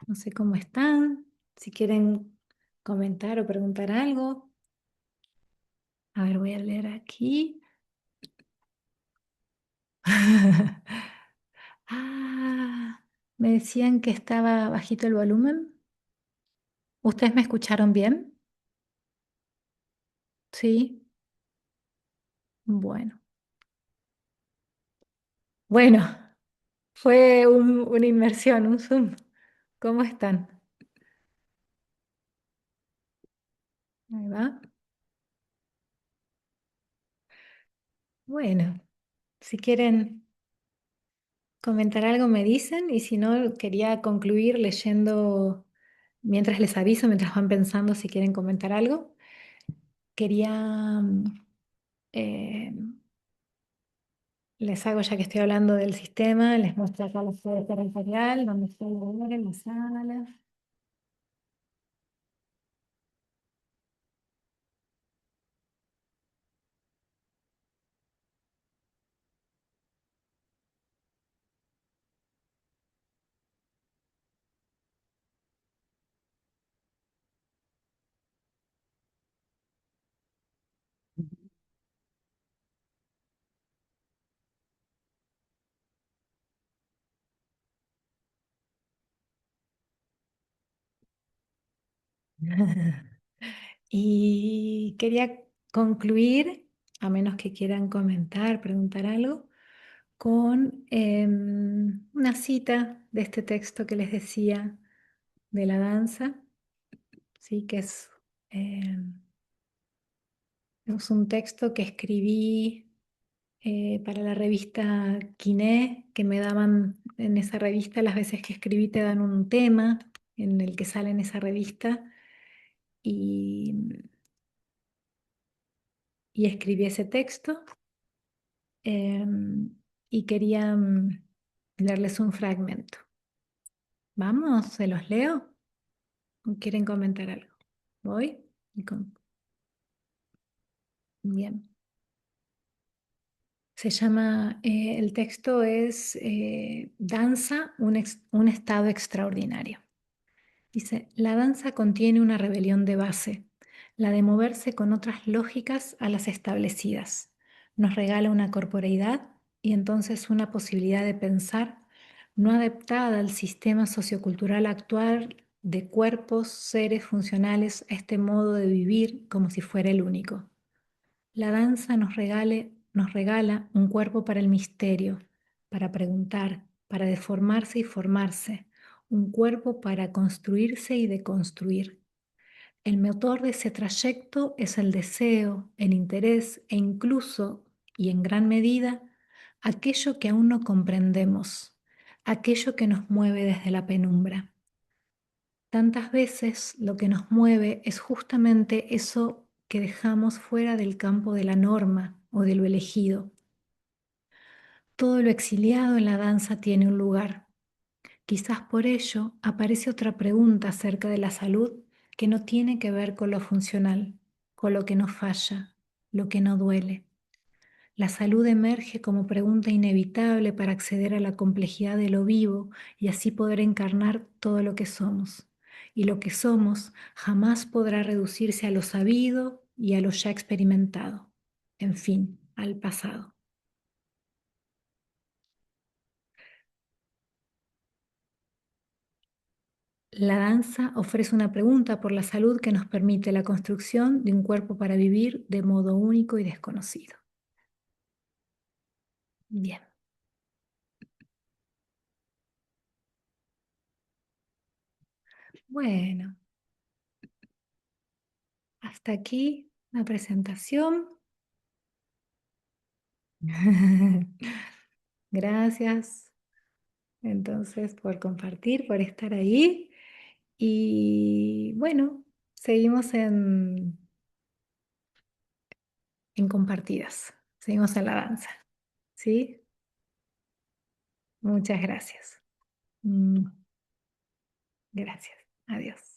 no sé cómo están, si quieren comentar o preguntar algo. A ver, voy a leer aquí. Ah, me decían que estaba bajito el volumen. ¿Ustedes me escucharon bien? Sí. Bueno. Bueno, fue una inmersión, un Zoom. ¿Cómo están? Ahí va. Bueno, si quieren comentar algo me dicen y si no, quería concluir leyendo, mientras les aviso, mientras van pensando si quieren comentar algo, quería, eh, les hago ya que estoy hablando del sistema, les muestro acá la sede territorial, donde estoy ahora en la sala. Y quería concluir, a menos que quieran comentar, preguntar algo, con una cita de este texto que les decía de la danza, ¿sí? Que em, es un texto que escribí para la revista Quiné, que me daban en esa revista, las veces que escribí te dan un tema en el que sale en esa revista y, y escribí ese texto y quería leerles un fragmento. ¿Vamos? ¿Se los leo? ¿O quieren comentar algo? ¿Voy? Bien. Se llama, el texto es Danza, un estado extraordinario. Dice, la danza contiene una rebelión de base, la de moverse con otras lógicas a las establecidas. Nos regala una corporeidad y entonces una posibilidad de pensar no adaptada al sistema sociocultural actual de cuerpos, seres funcionales a este modo de vivir como si fuera el único. La danza nos regala un cuerpo para el misterio, para preguntar, para deformarse y formarse, un cuerpo para construirse y deconstruir. El motor de ese trayecto es el deseo, el interés e incluso, y en gran medida, aquello que aún no comprendemos, aquello que nos mueve desde la penumbra. Tantas veces lo que nos mueve es justamente eso que dejamos fuera del campo de la norma o de lo elegido. Todo lo exiliado en la danza tiene un lugar. Quizás por ello aparece otra pregunta acerca de la salud que no tiene que ver con lo funcional, con lo que nos falla, lo que no duele. La salud emerge como pregunta inevitable para acceder a la complejidad de lo vivo y así poder encarnar todo lo que somos. Y lo que somos jamás podrá reducirse a lo sabido y a lo ya experimentado. En fin, al pasado. La danza ofrece una pregunta por la salud que nos permite la construcción de un cuerpo para vivir de modo único y desconocido. Bien. Bueno, hasta aquí la presentación. Gracias entonces por compartir, por estar ahí. Y bueno, seguimos en compartidas, seguimos en la danza, ¿sí? Muchas gracias. Mm, Gracias. Adiós.